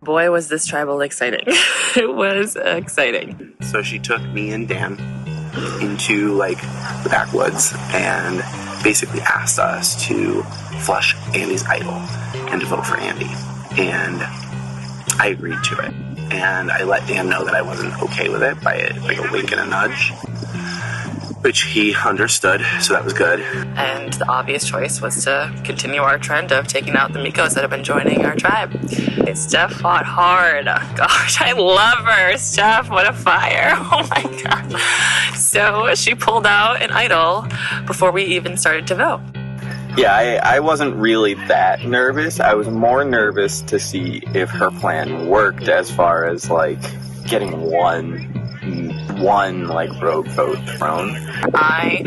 Boy, was this tribal exciting. It was exciting. So she took me and Dan into like the backwoods and basically asked us to flush Andy's idol and to vote for Andy. And I agreed to it. And I let Dan know that I wasn't okay with it by like a wink and a nudge, which he understood, so that was good. And the obvious choice was to continue our trend of taking out the Mikos that have been joining our tribe. Steph fought hard. Gosh, I love her. Steph, what a fire. Oh my God. So she pulled out an idol before we even started to vote. Yeah, I wasn't really that nervous. I was more nervous to see if her plan worked as far as, like, getting one like rogue vote thrown. I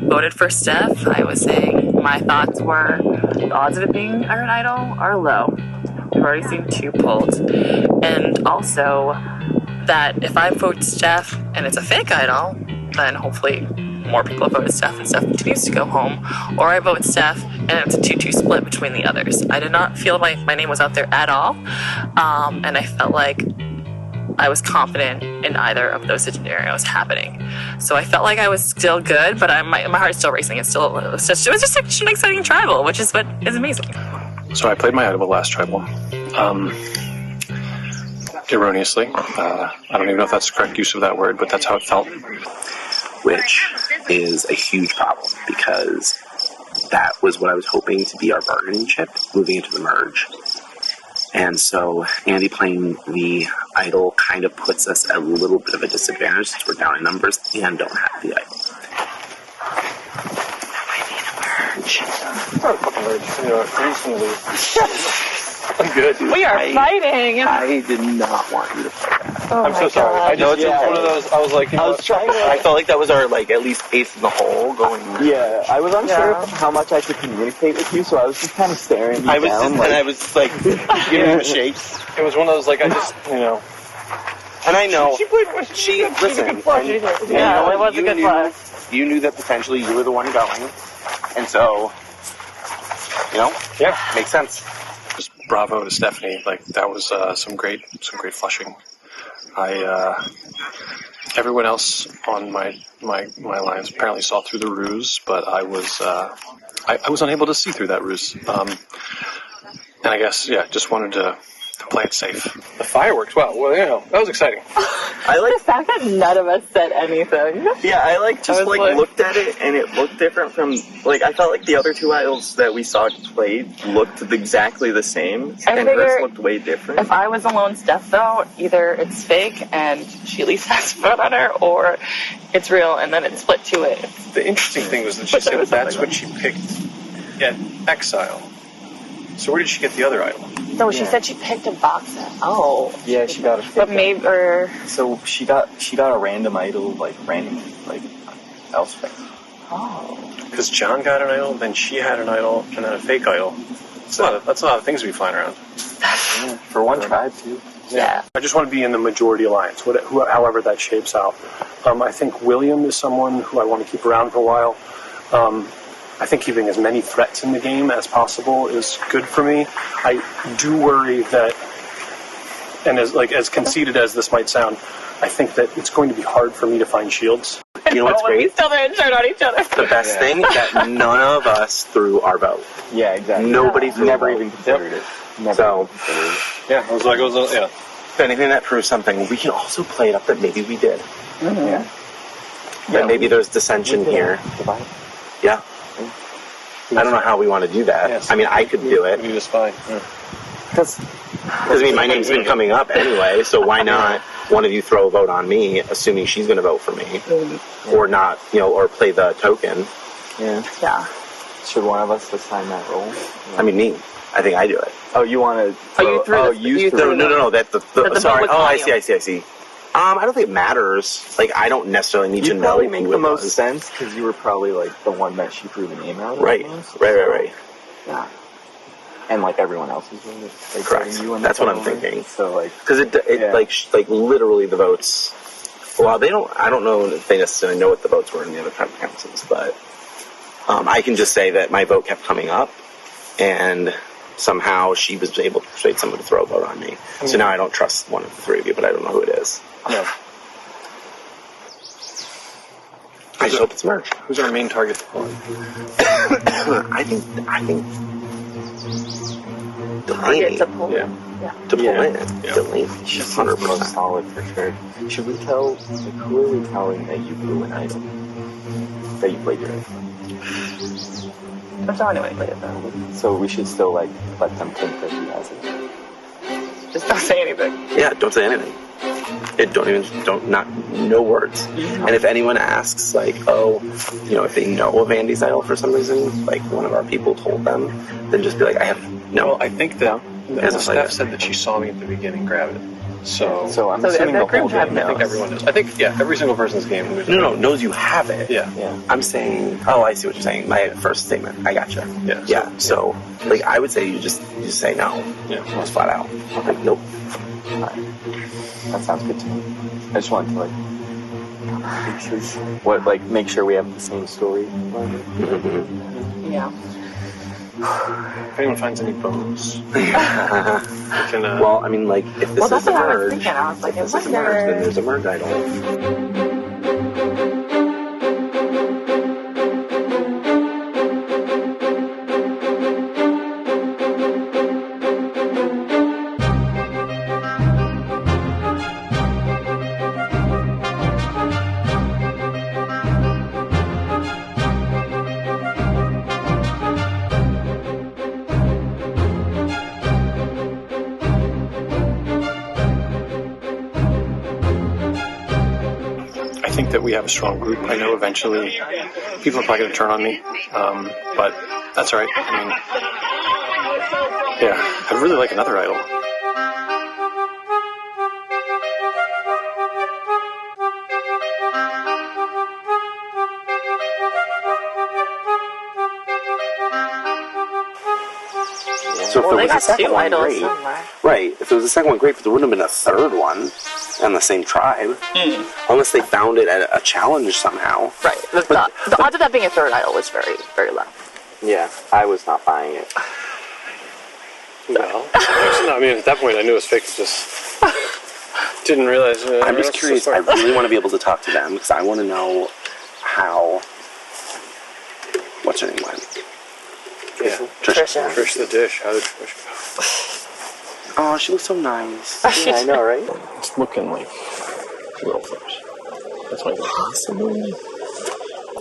voted for Steph. I was saying my thoughts were the odds of it being an idol are low. We've already seen 2 pulled. And also that if I vote Steph and it's a fake idol, then hopefully more people voted Steph and Steph continues to go home. Or I vote Steph and it's a 2-2 split between the others. I did not feel like my name was out there at all. And I felt like I was confident in either of those scenarios happening. So I felt like I was still good, but my heart's still racing. It was just such an exciting tribal, which is what is amazing. So I played my idol last tribal. Erroneously. I don't even know if that's the correct use of that word, but that's how it felt. Which is a huge problem because that was what I was hoping to be our bargaining chip moving into the merge. And so Andy playing the idol kind of puts us at a little bit of a disadvantage since we're down in numbers and don't have the idol. I'm good. We are fighting. I did not want you to play that. Oh I'm so sorry. God. I know it's one of those. I was like, I was trying to. I felt like that was our like at least eighth in the hole going. Yeah, I was unsure of how much I could communicate with you, so I was just kind of staring you I was down. just, and I was like giving him shakes. it was one of those like I just And I know She played. listen. Good flush. And, Yeah, it was a good flush. You knew that potentially you were the one going, and so Yeah. makes sense. Just bravo to Stephanie. Like that was some great flushing. Everyone else on my alliance apparently saw through the ruse, but I was unable to see through that ruse. And I guess just wanted to play it safe. The fireworks, wow, well, that was exciting. I like The fact that none of us said anything. Yeah, I looked at it and it looked different from I felt like the other 2 idols that we saw played looked exactly the same, and hers looked way different. If I was alone Steph though, either it's fake and she at least has foot on her, or it's real and then it's split to it. The interesting thing was that she said that's what she picked at Exile. So where did she get the other idol? No, she said she picked a box set. Oh. Yeah, she got a. But maybe, or... So she got a random idol, elsewhere. Oh. Because John got an idol, then she had an idol, and then a fake idol. That's a lot of things to be flying around. For one tribe, too. Yeah. I just want to be in the majority alliance, however that shapes out. I think William is someone who I want to keep around for a while. I think keeping as many threats in the game as possible is good for me. I do worry that, and as conceited as this might sound, I think that it's going to be hard for me to find shields. You know what's great? We still didn't turn on each other. The best thing that none of us threw our vote. Yeah, exactly. Nobody threw Never a vote. even considered it. So, Yeah, if anything that proves something, we can also play it up that maybe we did. Mm-hmm. Yeah. That maybe there's dissension here. Yeah. I don't know how we want to do that. Yes. I mean, I could do it. We do this fine. Because my name's been coming up anyway, so why not one of you throw a vote on me, assuming she's going to vote for me, or not, or play the token. Yeah. Yeah. Should one of us assign that role? I mean, me. I think I do it. Oh, you want to? you threw you threw No. That's the sorry. vote was Oh, on I you. see. I don't think it matters. I don't necessarily need to know. Probably make who the it most was. sense because you were probably the one that she threw the name out. Right. Almost. Right. Yeah. And everyone else is doing it. Correct. That's what I'm thinking. So because literally the votes. Well, they don't. I don't know if they necessarily know what the votes were in the other tribal councils, but I can just say that my vote kept coming up, and somehow she was able to persuade someone to throw a vote on me. So now I don't trust one of the three of you, but I don't know who it is. Yeah. I just hope it's Merge. Who's our main target? I think Target Delaney. to pull. Yeah. To pull in. Yeah. Delaney. She seems the most 100%. solid for sure. Should we tell, like, who are we telling that you blew an idol? That you played your idol? Don't tell anyone you played it though. So we should still, like, let them think that he has it. Just don't say anything. Yeah, don't say anything. No words. And if anyone asks, like, oh, if they know of Andy's idol for some reason, like one of our people told them, then just be like, I have no. Well, I think that As a Steph player. said that she saw me at the beginning grab it. So I'm So assuming the the group whole have game I think knows. everyone knows. I think, every single person's game. No, knows you have it. Yeah. Yeah. I'm saying, oh, I see what you're saying. My first statement. I gotcha. Yeah. Yeah. So, like, I would say you just say no. Yeah. Just flat out. Like, nope. Alright. That sounds good to me. I just wanted to, make sure we have the same story. Yeah. If anyone finds any bones, we can. Well, I mean, like, if this That's is a what I was merge, thinking. I was like, if this is a merge, then there's a merge idol. I think that we have a strong group. I know eventually people are probably going to turn on me, but that's all right. I mean, I'd really like another idol. So if Well, it they was a got second two one, idols great. somewhere. Right. If it was a second one, great, but there wouldn't have been a third one on the same tribe. Unless they found it at a challenge somehow. Right. The odds of that being a third idol was very, very low. Yeah, I was not buying it. Well, actually, no, I mean, at that point I knew it was fake. It just didn't realize. I'm just curious. I really want to be able to talk to them because I want to know how. What's her name went? Yeah. Trisha. Trish the dish. How did Trish Oh, she looks so nice. Yeah, I know, right? It's looking like little flips. That's my guess. Possibly.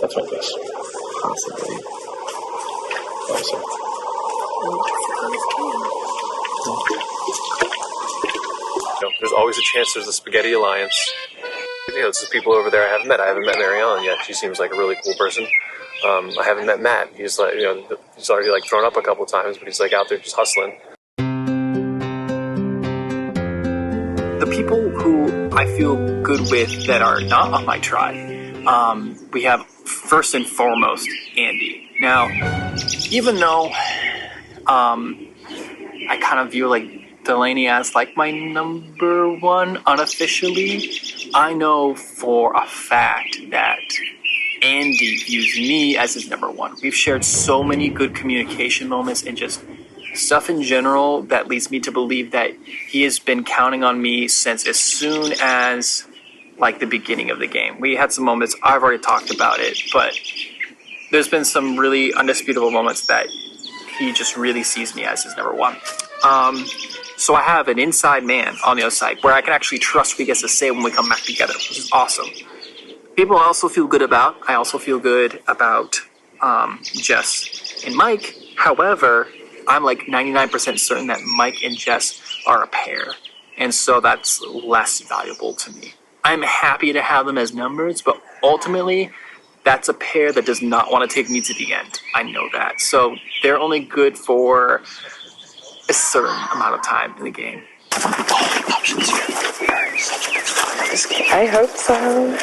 That's my guess. Possibly. There's always a chance there's a spaghetti alliance. This is people over there I haven't met. I haven't met Mary Ellen yet. She seems like a really cool person. I haven't met Matt. He's like, he's already like thrown up a couple times, but he's like out there just hustling. The people who I feel good with that are not on my tribe, we have first and foremost Andy. Now, even though I kind of view like Delaney as like my number one unofficially, I know for a fact that Andy views me as his number one. We've shared so many good communication moments and just stuff in general that leads me to believe that he has been counting on me since as soon as like the beginning of the game. We had some moments, I've already talked about it, but there's been some really undisputable moments that he just really sees me as his number one. So I have an inside man on the other side where I can actually trust what he gets to say when we come back together, which is awesome. People I also feel good about. I also feel good about Jess and Mike. However, I'm like 99% certain that Mike and Jess are a pair. And so that's less valuable to me. I'm happy to have them as numbers, but ultimately, that's a pair that does not want to take me to the end. I know that. So they're only good for a certain amount of time in the game. I hope so.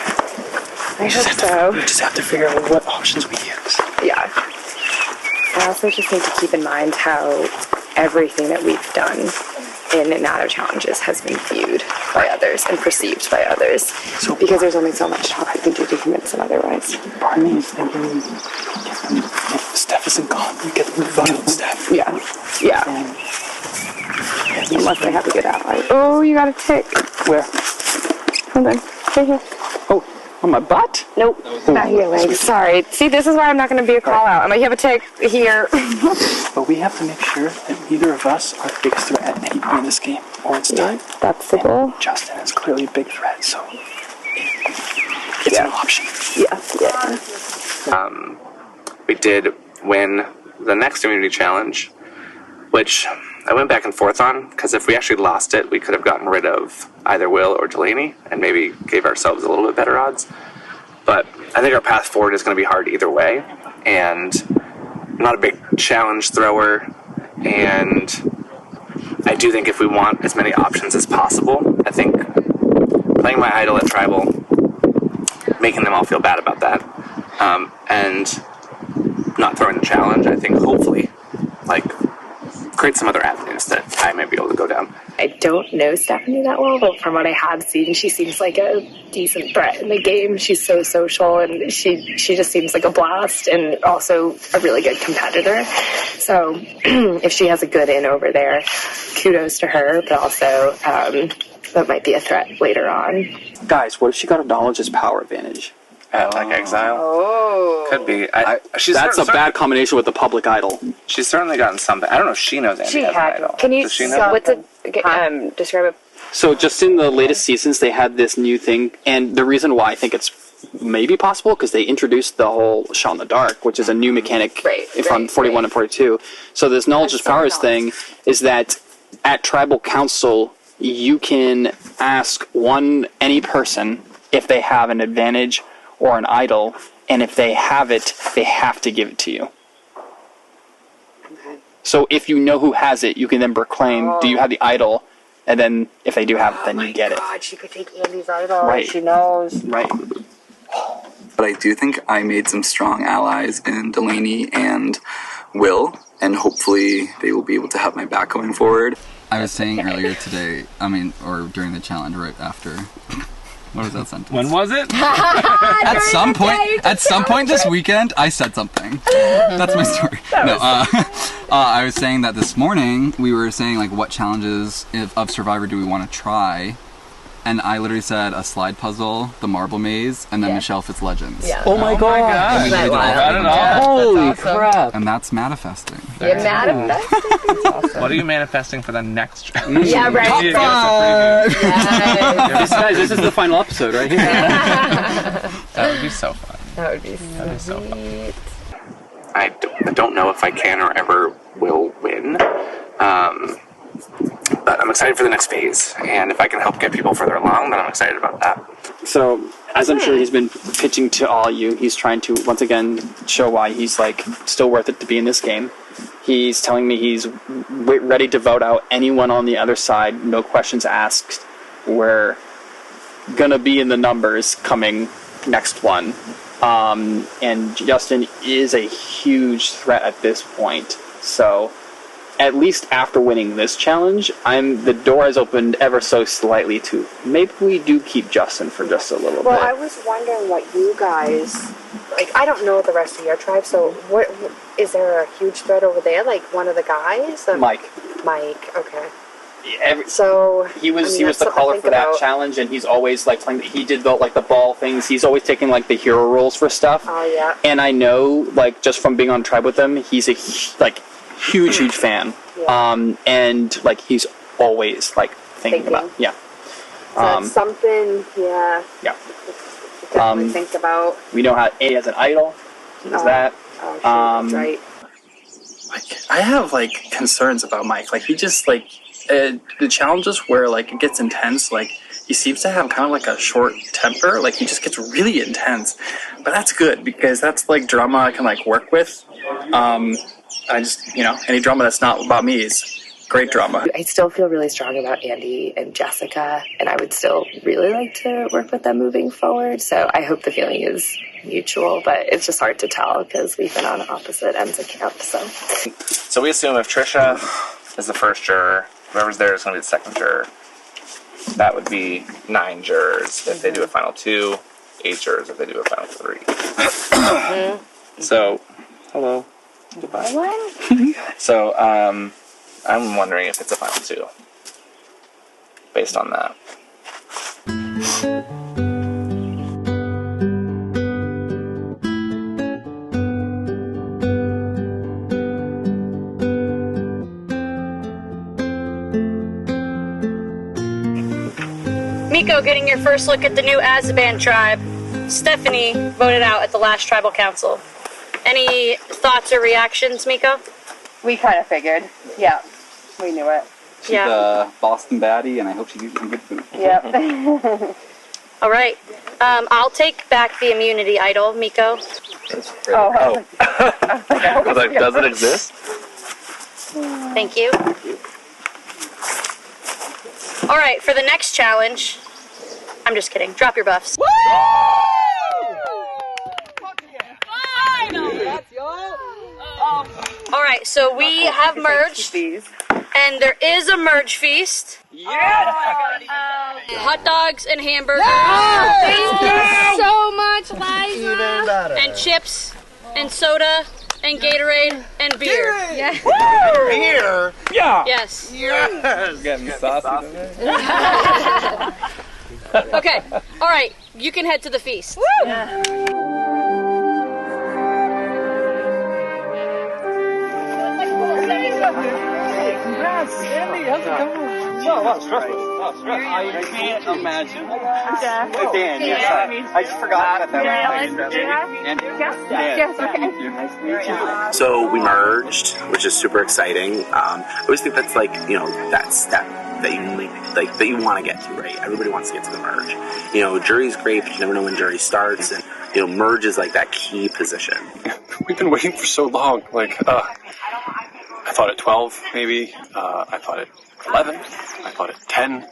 I hope so. We just have to figure out what options we use. Yeah. I also just need to keep in mind how everything that we've done in and out of challenges has been viewed by others and perceived by others. So because there's only so much talk I can do to convince them otherwise. part of me is thinking, Steph isn't gone. We get the vote on Steph. Yeah. Unless they have a good ally. Oh, you got a tick. Where? Hold on. Right here. Oh, on my butt? Nope. Not your legs. Sorry. See, this is why I'm not going to be a call out. I'm like, you have a tick here. But we have to make sure that neither of us are the biggest threat at any point in this game, or it's time. That's the goal. Justin is clearly a big threat, so it's an option. Yeah. We did win the next immunity challenge, which I went back and forth on, because if we actually lost it, we could have gotten rid of either Will or Delaney and maybe gave ourselves a little bit better odds. But I think our path forward is going to be hard either way, and I'm not a big challenge thrower, and I do think if we want as many options as possible, I think playing my idol at Tribal, making them all feel bad about that, and not throwing the challenge, I think hopefully, like, create some other avenues that I may be able to go down. I don't know Stephanie that well, but from what I have seen, she seems like a decent threat in the game. She's so social, and she just seems like a blast, and also a really good competitor. So if she has a good in over there, kudos to her, but also that might be a threat later on. Guys, what if she got a knowledge as power advantage? Like Exile? Oh. Could be. That's a bad combination with the public idol. She's certainly gotten something. I don't know if she knows Andy She has an had. idol. Can you? Does she know? What's it? Describe it. So just in the latest seasons, they had this new thing, and the reason why I think it's maybe possible, because they introduced the whole shot in the dark, which is a new mechanic on 41 and 42. So this knowledge as powers thing is that at Tribal Council, you can ask any person if they have an advantage or an idol, and if they have it, they have to give it to you. So if you know who has it, you can then proclaim, do you have the idol? And then if they do have it, then you get it. Oh my God, she could take Andy's idol. Right. She knows. Right. But I do think I made some strong allies in Delaney and Will, and hopefully they will be able to have my back going forward. I was saying earlier today, or during the challenge right after. What was that sentence? When was it? At some point this weekend, I said something. That's my story. I was saying that this morning, we were saying, like, what challenges of Survivor do we want to try? And I literally said a slide puzzle, the marble maze, and then Michelle Fitz Legends. Yeah. Oh my god. And we literally did all Got it all. Holy crap. And that's manifesting. You're manifesting. What are you manifesting for the next trip? Yeah, right. Guys, this is the final episode right here. That would be so fun. That would be so fun. I don't know if I can or ever will win. But I'm excited for the next phase, and if I can help get people further along, then I'm excited about that. So, as I'm sure he's been pitching to all you, he's trying to, once again, show why he's, like, still worth it to be in this game. He's telling me he's ready to vote out anyone on the other side, no questions asked. We're gonna be in the numbers coming next one. And Justin is a huge threat at this point. So, at least after winning this challenge, the door has opened ever so slightly to maybe we do keep Justin for just a little bit. Well, I was wondering what you guys, like, I don't know the rest of your tribe, so what is there a huge threat over there? Like, one of the guys? Mike, okay. So he was the caller for that challenge, and he's always like playing. He did the ball things. He's always taking like the hero roles for stuff. Oh yeah. And I know, like, just from being on tribe with him, he's a huge fan. Yeah. And like he's always like thinking about So that's something. Yeah. Yeah. Definitely think about. We know how Andy has an idol. So there's that. Oh, sure, that's right. Like, I have like concerns about Mike. Like, he just like the challenges where like it gets intense. Like, he seems to have kind of like a short temper. Like, he just gets really intense. But that's good because that's like drama I can like work with. I just, any drama that's not about me is great drama. I still feel really strong about Andy and Jessica, and I would still really like to work with them moving forward. So I hope the feeling is mutual, but it's just hard to tell because we've been on opposite ends of camp. So we assume if Trisha is the first juror, whoever's there is going to be the second juror. That would be 9 jurors if they do a final 2, 8 jurors if they do a final 3. So, hello. So, I'm wondering if it's a final two. Based on that. Miko getting your first look at the new Azaban tribe. Stephanie voted out at the last tribal council. Any thoughts or reactions, Miko? We kind of figured. Yeah, we knew it. She's a Boston baddie, and I hope she gives some good food. Yep. All right. I'll take back the immunity idol, Miko. Oh. I was like, does it exist? Thank you. All right, for the next challenge, I'm just kidding. Drop your buffs. All right, so we have merged, and there is a merge feast. Yeah! Hot dogs and hamburgers. Thank you so much, Liza. Even better. And chips and soda and Gatorade and beer. Yeah. Beer? Yeah. Yes. Yes. Getting saucy. Okay. All right. You can head to the feast. Congrats, Andy. How's it going? Wow, stress. I can't imagine. Dan, yes, I just forgot about that. Yes, okay. Nice to meet you. So we merged, which is super exciting. I always think that's like, that step that you want to get to, right? Everybody wants to get to the merge. Jury's great, but you never know when jury starts, and merge is like that key position. We've been waiting for so long. I thought at 12, maybe. I thought at 11. I thought at 10.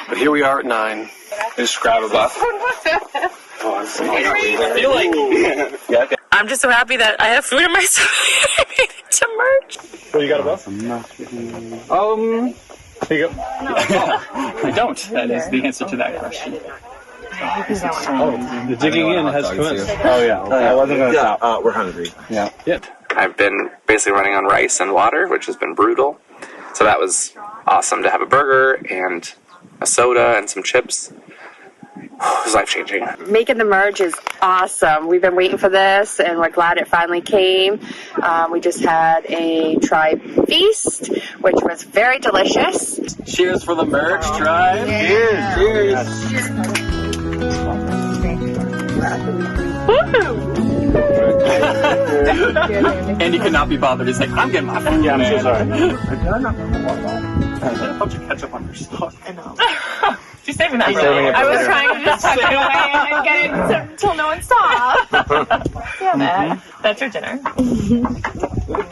But here we are at 9. Just grab a buff. I'm just so happy that I have food in my stomach. I made it to merge. Well, you got a buff? Here you go. I don't. That is the answer to that question. The digging in has commenced. Oh, yeah. I wasn't going to stop. We're hungry. Yeah. Yep. I've been basically running on rice and water, which has been brutal. So that was awesome to have a burger and a soda and some chips. It was life-changing. Making the merge is awesome. We've been waiting for this, and we're glad it finally came. We just had a tribe feast, which was very delicious. Cheers for the merge tribe. Cheers. Andy could not be bothered. He's like, I'm getting my food. Yeah, I'm so sorry. A bunch of ketchup on your stuff. I know. She's saving that for saving later. it for I was later. trying to just tuck it away and get it till no one stopped. Damn it. That's your dinner.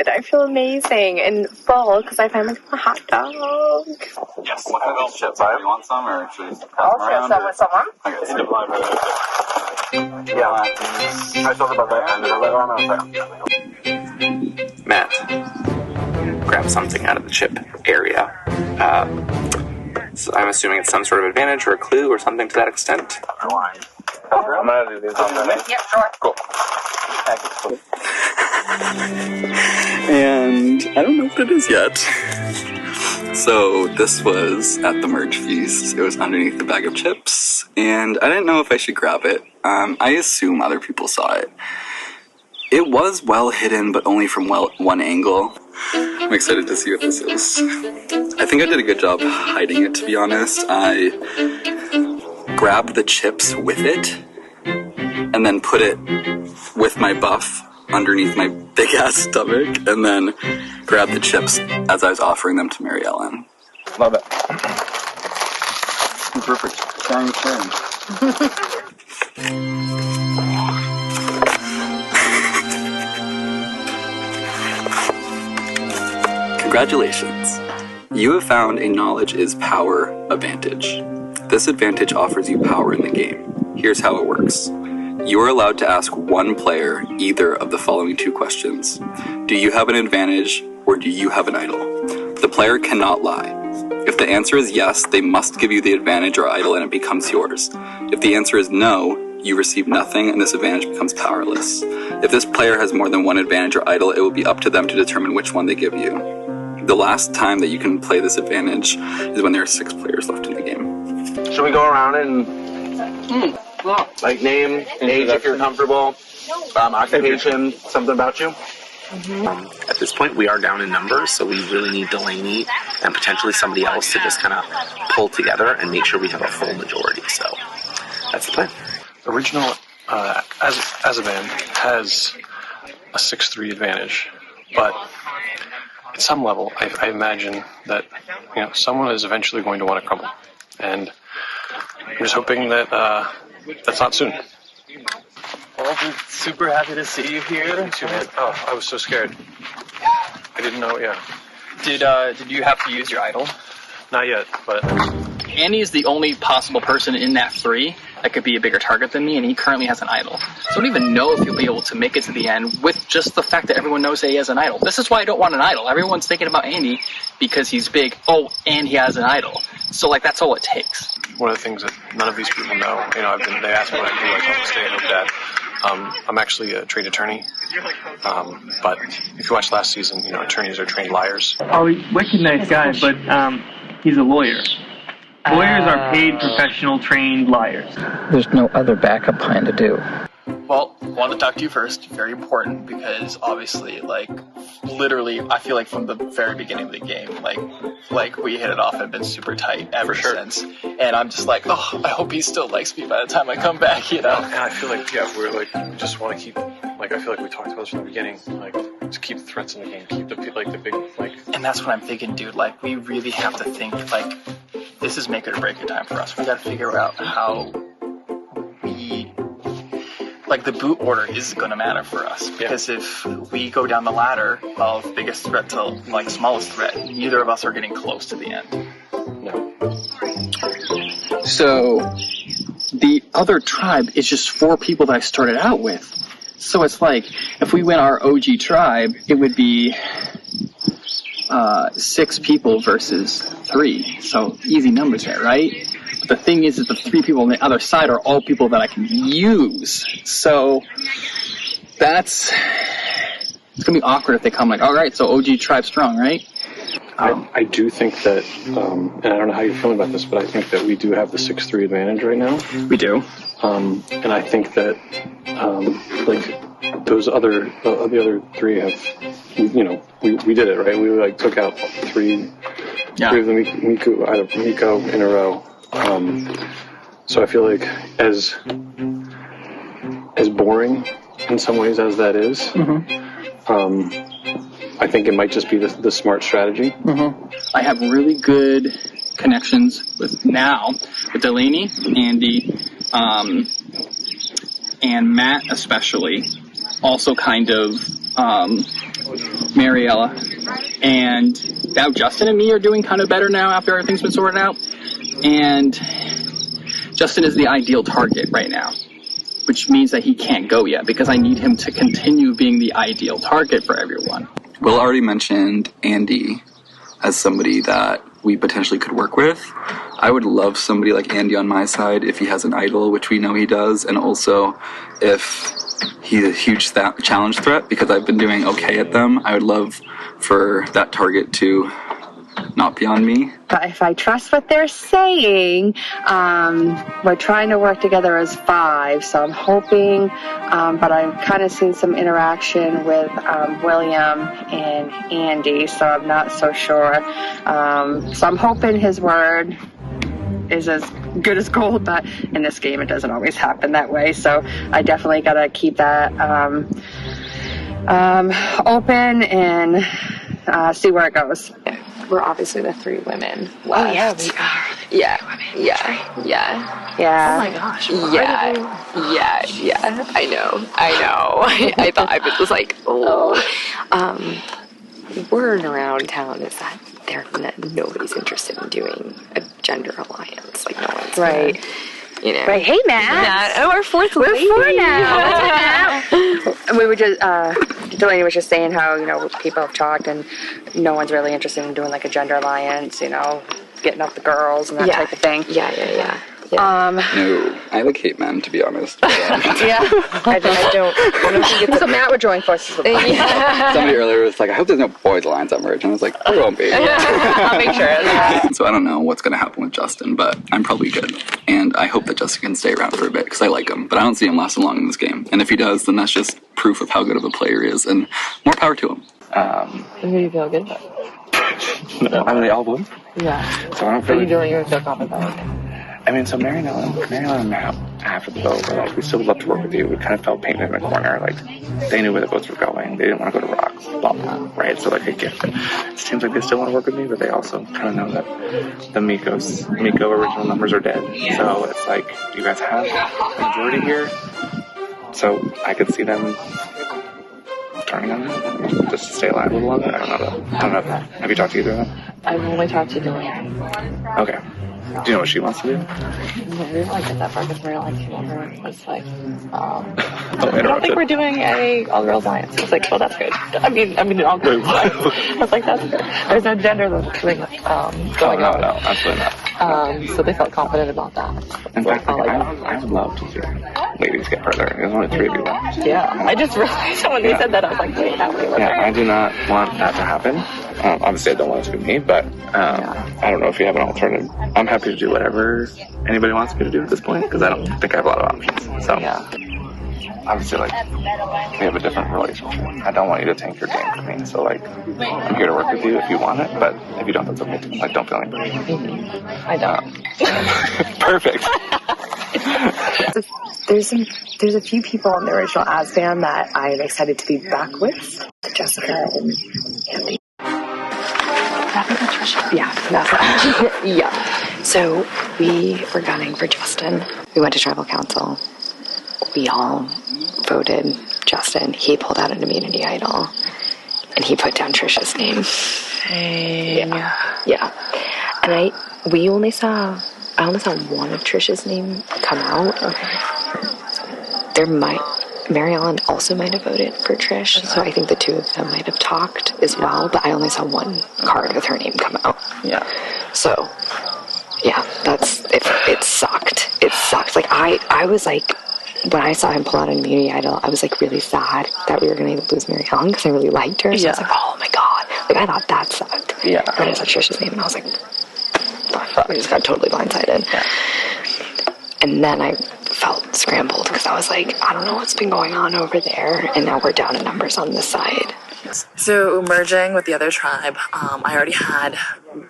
I feel amazing and full because I finally got a hot dog. Yes. What kind of those chips? Do you want some, or should we pass I'll them share around? some with someone. I thought about that. Matt, grab something out of the chip area. So I'm assuming it's some sort of advantage or a clue or something to that extent. I'm going to do these on the Yep, sure. Cool. And I don't know what it is yet. So this was at the merge feast. It was underneath the bag of chips, and I didn't know if I should grab it. I assume other people saw it. It was well hidden, but only from one angle. I'm excited to see what this is. I think I did a good job hiding it, to be honest. I grabbed the chips with it, and then put it with my buff underneath my big-ass stomach, and then grabbed the chips as I was offering them to Mary Ellen. Love it. Perfect. Sharing. Congratulations. You have found a knowledge is power advantage. This advantage offers you power in the game. Here's how it works. You are allowed to ask one player either of the following two questions. Do you have an advantage, or do you have an idol? The player cannot lie. If the answer is yes, they must give you the advantage or idol and it becomes yours. If the answer is no, you receive nothing and this advantage becomes powerless. If this player has more than one advantage or idol, it will be up to them to determine which one they give you. The last time that you can play this advantage is when there are 6 players left in the game. Should we go around and like name, age if you're comfortable, occupation, something about you? At this point, we are down in numbers, so we really need Delaney and potentially somebody else to just kind of pull together and make sure we have a full majority. So that's the plan. Original Azaban has a 6-3 advantage, but at some level, I imagine that someone is eventually going to want to crumble, and I'm just hoping that that's not soon. Well, I'm super happy to see you here. Oh, I was so scared. I didn't know. Yeah. Did you have to use your idol? Not yet, but Andy is the only possible person in that 3 that could be a bigger target than me, and he currently has an idol. So I don't even know if he'll be able to make it to the end with just the fact that everyone knows that he has an idol. This is why I don't want an idol. Everyone's thinking about Andy because he's big. Oh, and he has an idol. So that's all it takes. One of the things that none of these people know, they ask me what I do. I tell them to stay at Hope Dad. I'm actually a trained attorney, but if you watched last season, attorneys are trained liars. Oh, wicked nice guy, but he's a lawyer. Lawyers are paid, professional, trained liars. There's no other backup plan to do. Well, I want to talk to you first. Very important because obviously, literally, I feel like from the very beginning of the game, like we hit it off and been super tight ever since. And I'm just like, oh, I hope he still likes me by the time I come back, And I feel like, we just want to keep, I feel like we talked about this from the beginning, to keep the threats in the game, keep the big, And that's what I'm thinking, dude. We really have to think, this is make it or break it time for us. We got to figure out how we. The boot order is going to matter for us because if we go down the ladder of biggest threat to smallest threat, neither of us are getting close to the end. No. So the other tribe is just 4 people that I started out with. So it's if we win our OG tribe, it would be 6 people versus 3. So easy numbers there, right? The thing is that the 3 people on the other side are all people that I can use. So it's going to be awkward if they come all right, so OG tribe strong, right? I do think that, and I don't know how you're feeling about this, but I think that we do have the 6-3 advantage right now. We do. And I think that, those the other 3 have, we did it, right? We took out 3 of the Miko in a row. So I feel like as boring in some ways as that is, I think it might just be the smart strategy. I have really good connections with Delaney, Andy, and Matt especially. Also kind of Mariella. And now Justin and me are doing kind of better now after everything's been sorted out. And Justin is the ideal target right now, which means that he can't go yet because I need him to continue being the ideal target for everyone. Will already mentioned Andy as somebody that we potentially could work with. I would love somebody like Andy on my side if he has an idol, which we know he does, and also if he's a huge challenge threat because I've been doing okay at them. I would love for that target to not be on me. But if I trust what they're saying, we're trying to work together as 5, so I'm hoping, but I've kind of seen some interaction with William and Andy, so I'm not so sure. So I'm hoping his word is as good as gold, but in this game it doesn't always happen that way, so I definitely got to keep that open and see where it goes. We're obviously the 3 women left. Oh, yeah, we are. Yeah. Oh my gosh. Yeah. I know. I thought I was like, word around town is that nobody's interested in doing a gender alliance. No one's right. Right. Hey, Matt. Our 4th We're lady. 4 now. We were just, Delaney was just saying how, people have talked and no one's really interested in doing a gender alliance, getting up the girls and that type of thing. Yeah. No, I like hate men, to be honest. I don't think it's... So Matt, we're joining forces with Somebody earlier was like, I hope there's no boys' lines on merge. And I was like, there won't be. I'll make sure. So I don't know what's going to happen with Justin, but I'm probably good. And I hope that Justin can stay around for a bit, because I like him. But I don't see him lasting long in this game. And if he does, then that's just proof of how good of a player he is. And more power to him. Who do you feel good about? I'm the all boys. Yeah. So I don't But feel you don't even feel confident. I mean, so Mary and Matt, after the vote, were like, we still would love to work with you. We kind of felt painted in a corner. Like, they knew where the votes were going. They didn't want to go to rocks, blah, blah, right? So, like, I get it. It seems like they still want to work with me, but they also kind of know that the Miko original numbers are dead. So it's like, you guys have a majority here. So I could see them turning on that just to stay alive a little longer. I don't know. Have you talked to either of them? I've only talked to Dylan. Okay. Do you know what she wants to do? No, we didn't like get that far because Mary came over and was like, I don't think we're doing any all-girls alliance. I was like, well, that's good. I mean, all-girls alliance. I was like, that's good. There's no gender thing going on. No, absolutely not. So they felt confident about that. In fact, I would love to see ladies get further. There's only 3 of you left. Yeah, I just realized when they said that, I was like, wait, how many were there? I do not want that to happen. Obviously, I don't want it to be me, but I don't know if you have an alternative. I'm happy to do whatever anybody wants me to do at this point, because I don't think I have a lot of options. So, obviously, like, we have a different relationship. I don't want you to tank your game for me. So, like, I'm here to work with you if you want it, but if you don't, that's okay too. Like, don't feel any pressure. I don't. Perfect. There's a few people in the original As band that I'm excited to be back with. Jessica and Andy. Yeah. So we were gunning for Justin. We went to tribal council. We all voted Justin. He pulled out an immunity idol, and he put down Trisha's name. Yeah. And I only saw one of Trisha's name come out. Mary Ellen also might have voted for Trish, so I think the two of them might have talked as well, but I only saw one card with her name come out. Yeah. So, yeah, it sucked. It sucked. Like, I was like, when I saw him pull out an immunity idol, I was like really sad that we were going to lose Mary Ellen, because I really liked her, so I was like, oh my god. Like, I thought that sucked. Yeah. And I saw Trish's name, and I was like, fuck. I just got totally blindsided. Yeah. And then I felt scrambled, because I was like, I don't know what's been going on over there, and now we're down in numbers on this side. So merging with the other tribe, I already had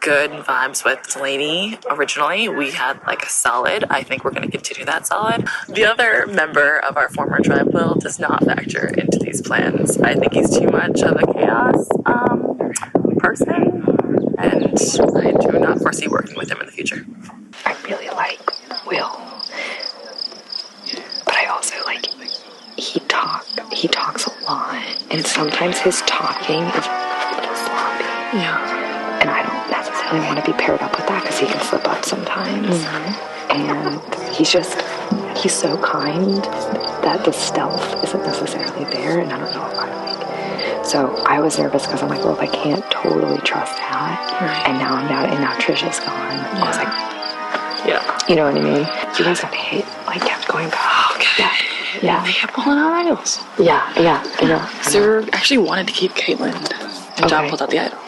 good vibes with Delaney originally. We had like a solid. I think we're going to continue that solid. The other member of our former tribe, Will, does not factor into these plans. I think he's too much of a chaos person, and I do not foresee working with him in the future. I really like Will, but I also like he talks a lot, and sometimes his talking is a little sloppy. Yeah. And I don't necessarily want to be paired up with that, because he can slip up sometimes. And he's so kind that the stealth isn't necessarily there, and I don't know if I like. So I was nervous, because I'm like, well, if I can't totally trust that, and now I'm down, and now Trisha's gone, I was like, yeah, you know what I mean? You guys have hit, like, kept going back. Okay. Yeah. They kept pulling out idols. Yeah, I know. So we actually wanted to keep Caitlin, and John pulled out the idol.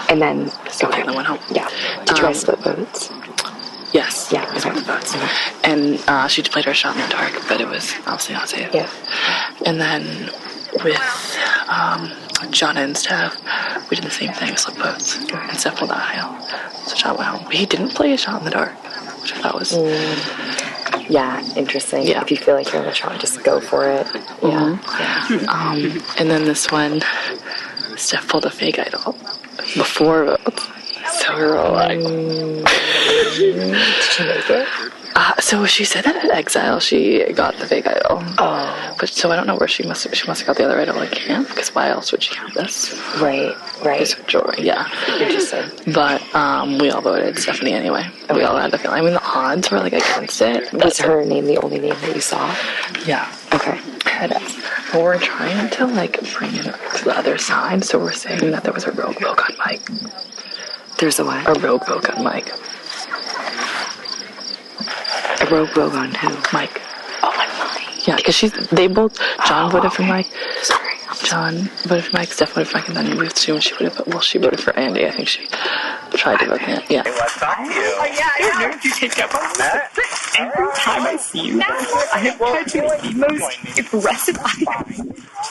And then, so Caitlin went home. Yeah. Did you guys split votes? Yes. Yeah. We split votes. And she played her shot in the dark, but it was obviously not safe. Yeah. And then with John and Steph, we did the same thing, split votes. And Steph pulled out idol. So John went home. He didn't play a shot in the dark, which I thought was... Yeah, interesting. Yeah. If you feel like you're in the shot, just go for it. Yeah. And then this one, Steph pulled a fake idol before votes. So we were all like... Did she make it? So she said that at Exile she got the fake idol. Oh. But so I don't know where she must have got the other idol at camp, because why else would she have this? Right. Jewelry, yeah. Interesting. But we all voted Stephanie anyway. Okay. We all had the feeling. I mean, the odds were like against it. Was her name the only name that you saw? Yeah. Okay. But we're trying to like bring it to the other side, so we're saying that there was a rogue vote on Mike. There's a what? A rogue vote on Mike. A rogue on who? Mike. Oh, I'm Mike. Yeah, because they both, John voted for Mike. Sorry. John voted for Mike, Steph voted for Mike, and then we assumed she would have, she voted for Andy. I think she tried to vote for Andy. Yeah. Hey, let's talk to you. Oh, yeah, I don't know if you picked up on that. Every time I see you, I have catching the most aggressive eyes.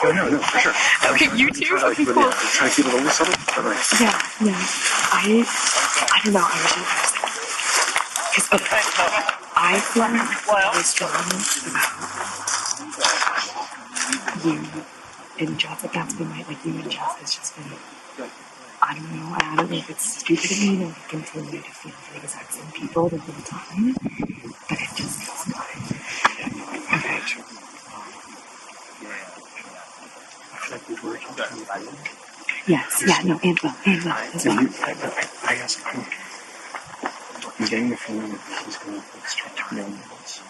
Oh, no, for sure. Okay, you too? Okay, cool. Trying to keep it a little subtle. Yeah. I don't know. I was because I feel really strong about you and Jess. Like that's been like you and Jess has just been. I don't know. I don't know if it's stupid of me to continue to feel for the exact same people the whole time, but it just feels good. Okay. I feel like we've worked on that. Yes. Yeah. No. And well. As well. I guess I'm getting the feeling that he's going to start turning on us.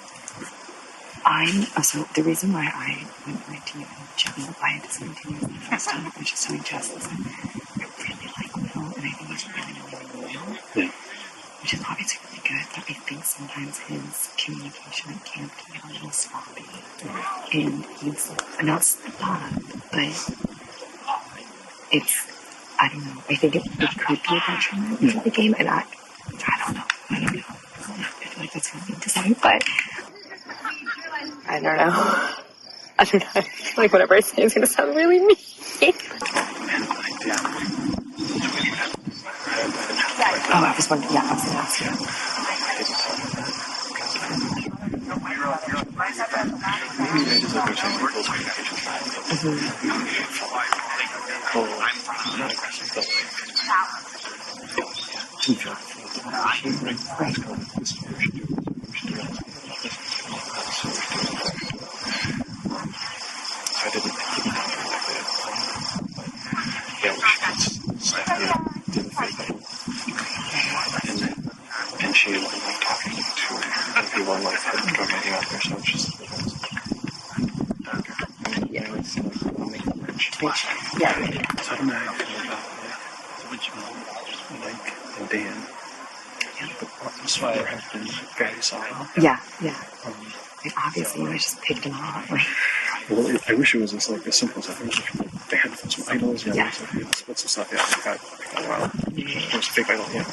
So the reason why I went right to you and Jess, I had to say to you the first time, I was just telling Jess, listen, I really like Will, and I think he's really loyal. Yeah. Which is obviously really good, but I think sometimes his communication at camp can get a little sloppy. And he's not bad, but I don't know, I think it could be a detriment for the game, and I don't know. I feel like that's something to say, but I don't know. I feel like whatever I say is going to sound really mean. I was wondering, I was going to ask you. I didn't and she had been like talking to everyone like had drug anything out there, so it's just Yeah. So I don't know how you feel about Mike and Dan. But this father has been very solid. Yeah. And obviously, I just picked him up. Well, I wish it was as simple as they had some idols. Yeah. Let's some stuff. Yeah, I got wow. It was a fake idol. Yeah. Do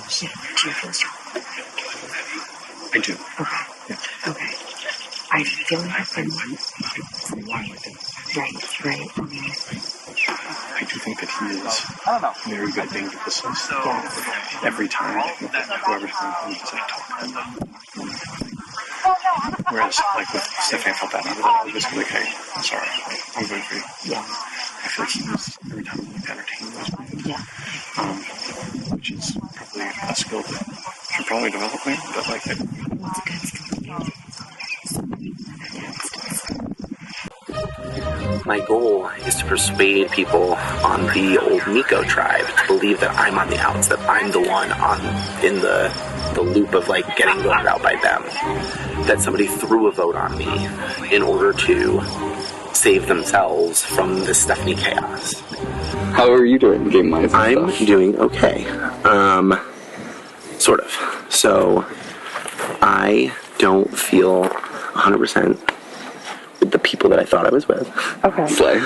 you feel strong? I do. Okay. Yeah. Okay. I feel like I've been right. I do think that he is very good at being dismissive. Every time, whoever's going to talk to him. Whereas, with Stephanie, I felt that. I was just like, hey, I'm sorry. I'm going for you. Yeah. I feel like he was, every time, entertaining those people. Yeah. which is probably a skill that should probably develop me, but like it. My goal is to persuade people on the old Miko tribe to believe that I'm on the outs, that I'm the one in the loop of like getting voted out by them. That somebody threw a vote on me in order to save themselves from this Stephanie chaos. How are you doing game-wise? I'm doing okay. Sort of. So, I don't feel 100% with the people that I thought I was with. Okay. Slay.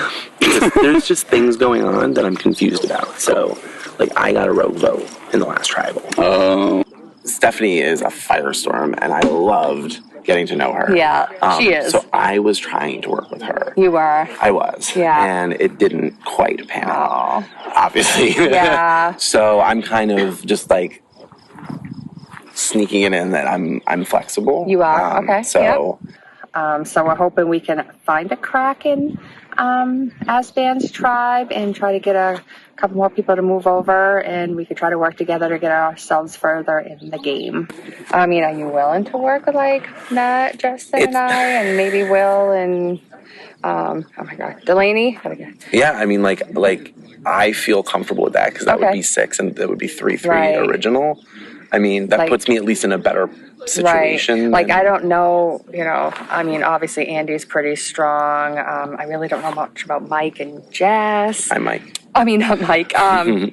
There's just things going on that I'm confused about. So, like, I got a rogue vote in the last tribal. Oh. Stephanie is a firestorm, and I loved getting to know her. Yeah, she is. So I was trying to work with her. You were. I was. Yeah. And it didn't quite pan out, obviously. Yeah. So I'm kind of just like sneaking it in that I'm flexible. You are? Okay. So. Yep. So we're hoping we can find a crack in Asban's tribe and try to get a couple more people to move over, and we could try to work together to get ourselves further in the game. I mean, are you willing to work with like Matt, Justin, and I, and maybe Will and oh my God, Delaney? Yeah, I mean, like I feel comfortable with that because that would be 6 and that would be 3-3 original. I mean, that puts me at least in a better situation. Right. Like, I don't know, I mean, obviously Andy's pretty strong. I really don't know much about Mike and Jess. Hi, Mike. I mean, Mike.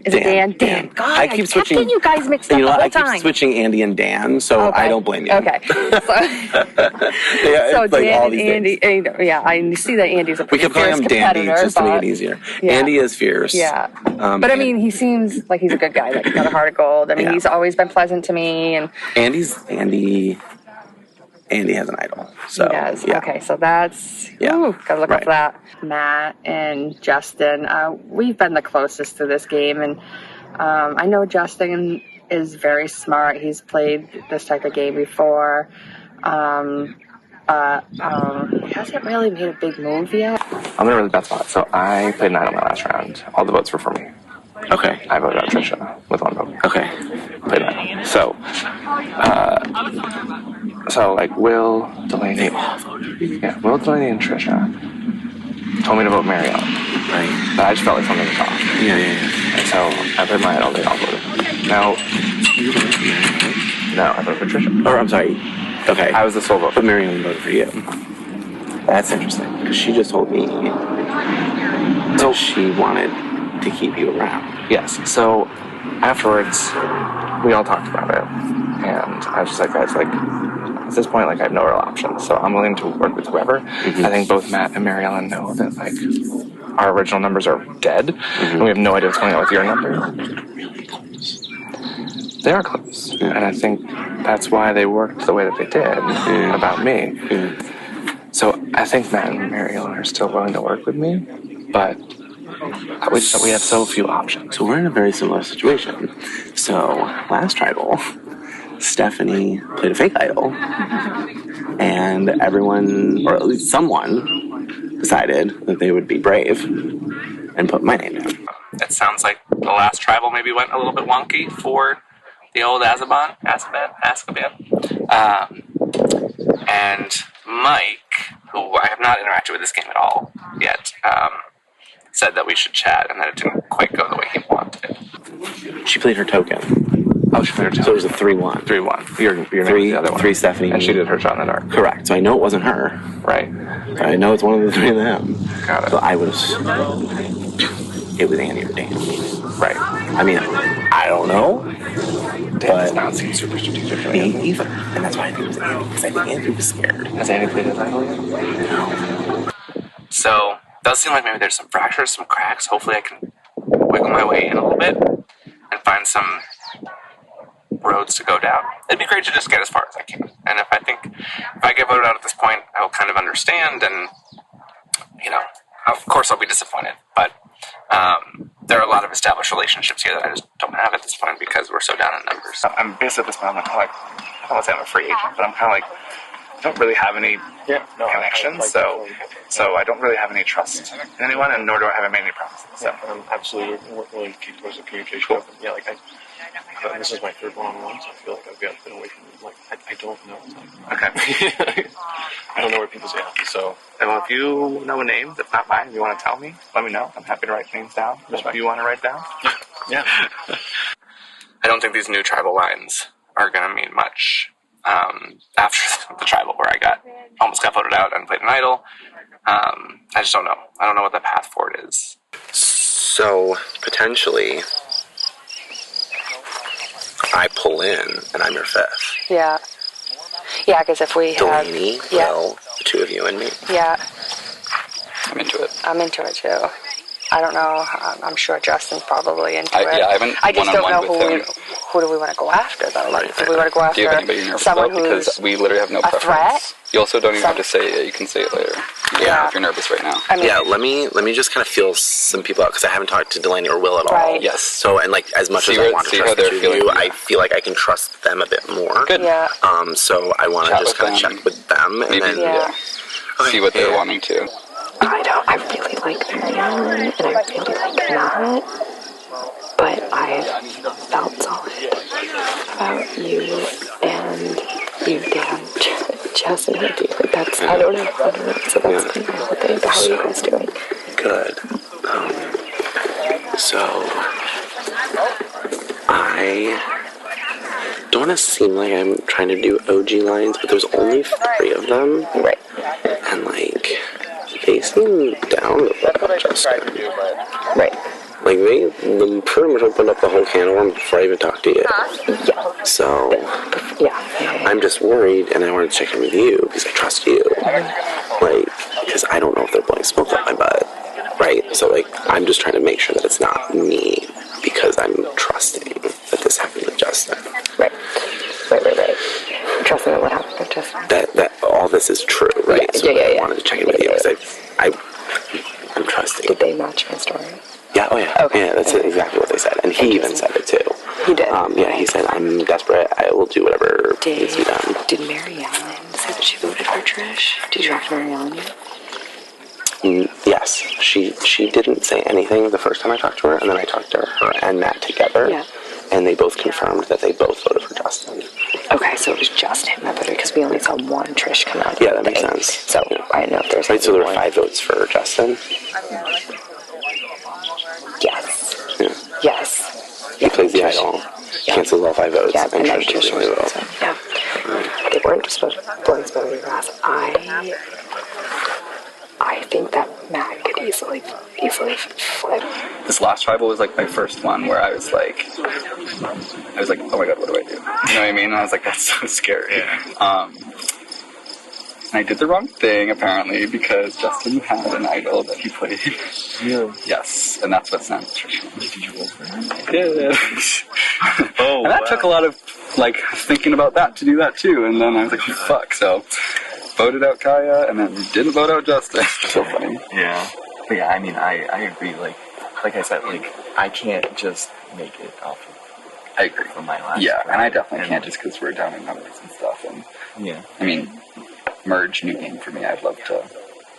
Is it Dan? Dan. God, I keep switching. Kept getting you guys mixed up the whole I keep time. switching Andy and Dan, so Okay. I don't blame you. Okay. So, Yeah, it's like Dan all and these Andy. days. Yeah, I see that Andy's a We pretty kept calling fierce him Dandy competitor, just to make but- it easier. Yeah. Andy is fierce. Yeah. But I mean, he seems like he's a good guy. Like he's got a heart of gold. I mean, he's always been pleasant to me, and Andy has an idol. So, he does. Yeah. Okay, so that's Yeah. gotta look up for that. Matt and Justin, we've been the closest to this game, and I know Justin is very smart. He's played this type of game before. He hasn't really made a big move yet. I'm in a really bad spot. So I played 9 on my last round. All the votes were for me. Okay. I voted out Trisha with 1 vote. Okay. Played 9. So like Will, Delaney, Will, Delaney, and Trisha told me to vote Marielle. Right. But I just felt like something was off. Yeah. And so I played my idol. They all voted. Now, no, I voted for Trisha. Or I'm sorry. Okay. I was the sole vote. But Marielle voted for you. That's interesting because she just told me that she wanted to keep you around. Yes. So afterwards, we all talked about it, and I was just like, guys, like at this point, like I have no real options, so I'm willing to work with whoever. I think both Matt and Mary Ellen know that like our original numbers are dead, and we have no idea what's going on with your number. They are close, and I think that's why they worked the way that they did about me. So I think Matt and Mary Ellen are still willing to work with me, but we have so few options. So we're in a very similar situation. So last tribal, Stephanie played a fake idol, and everyone, or at least someone, decided that they would be brave and put my name down. It sounds like the last tribal maybe went a little bit wonky for the old Azkaban. And Mike, who I have not interacted with this game at all yet, said that we should chat and that it didn't quite go the way he wanted. She played her token. Oh, she played her token. So it was a 3-1. 3-1. Your name was the other one. 3 Stephanie. And she did her shot in the dark. Correct. So I know it wasn't her. Right. I know it's one of the 3 of them. Got it. So I would have... It was Andy or Dan. Right. I mean, I don't know. Dan does not seem super strategic. Me either. And that's why I think it was Andy. Because I think Andy was scared. Has Andy played his idol yet? No. So, it does seem like maybe there's some fractures, some cracks. Hopefully I can wiggle my way in a little bit and find some roads to go down. It'd be great to just get as far as I can. And if I get voted out at this point, I will kind of understand and, of course I'll be disappointed. But there are a lot of established relationships here that I just don't have at this point because we're so down in numbers. I'm basically at this point, I'm kind of like, I don't want to say I'm a free agent, but I'm kind of like, I don't really have any connections, so I don't really have any trust in anyone, and nor do I have made any promises. So I'm absolutely willing to keep those communication open. Yeah, this is my 3rd one-on-one, so I feel like I've been away from them. I don't know. Okay. I don't know where people's at, so... Well, if you know a name that's not mine, if you want to tell me, let me know. I'm happy to write names down. If you want to write down? Yeah. I don't think these new tribal lines are going to mean much after the tribal where I almost got voted out and played an idol. I just don't know. I don't know what the path forward is. So, potentially, I pull in and I'm your 5th. Yeah. Yeah, because if we have... Delaney, Will, the 2 of you and me. Yeah. I'm into it. I'm into it, too. I don't know. I'm sure Justin's probably into it. Yeah, I haven't I just don't know one-on-one with him. who do we want to go after, though? Like, do we want to go Do you have after anybody you're nervous someone about? who's Because we literally have no a preference. threat? You also don't even have to say it. You can say it later. Yeah. If you're nervous right now. I mean, yeah, let me just kind of feel some people out because I haven't talked to Delaney or Will at all. Right. Yes. So, and like as much as I want to trust the 2 of you, I feel like I can trust them a bit more. Good. Yeah. So I want to just kind of check with them and Maybe, then see what they're wanting to. I really like Marielle and I really like Matt, but I felt solid about you and you, Dan, Jess, and Andy. That's, I don't know. So that's kind of how are you guys doing? Good. So I don't want to seem like I'm trying to do OG lines, but there's only 3 of them. Right. And like, they seem down about Justin. Right. Like, they pretty much opened up the whole can of worms before I even talked to you. Yeah. So, Yeah. I'm just worried, and I wanted to check in with you, because I trust you. Like, because I don't know if they're blowing smoke up my butt, right? So, like, I'm just trying to make sure that it's not me, because I'm trusting that this happened with Justin. Right. Trusting that what happened with Justin. That all this is true, right? Yeah. I wanted to check in with you, because I'm trusting. Did they match my story? Yeah, oh yeah. Okay. Yeah, that's exactly what they said. And he even said it too. He did? Yeah, he said, I'm desperate. I will do whatever needs to be done. Did Mary Ellen say that she voted for Trish? Did you talk to Mary Ellen yet? Yes. She didn't say anything the first time I talked to her, and then I talked to her and Matt together. Yeah. And they both confirmed that they both voted for Justin. Okay, so it was just him that voted, because we only saw one Trish come out. Yeah, that makes sense. So I didn't know if there's right, so there were 5 votes for Justin? Yes. Yeah. Yes. He plays the idol, cancels all 5 votes, and Trish does the only vote. Yeah. They weren't just blowing smoke in your grass. I think that Matt could easily flip. This last tribal was like my first one where I was like, oh my god, what do I do? You know what I mean? And I was like, that's so scary. Yeah. And I did the wrong thing, apparently, because Justin had an idol that he played. Really? Yes, and that's what sent Trish. Did you vote for him? Yeah. Oh, and that took a lot of, like, thinking about that to do that, too. And then I was like, oh, fuck. So, voted out Kaya, and then didn't vote out Justin. So funny. Yeah. But yeah, I mean, I agree. Like I said, like, I can't just make it off of, I agree. From my last Yeah, and I definitely can't just because we're down in numbers and stuff. And yeah. I mean, merge, new game for me. I'd love to.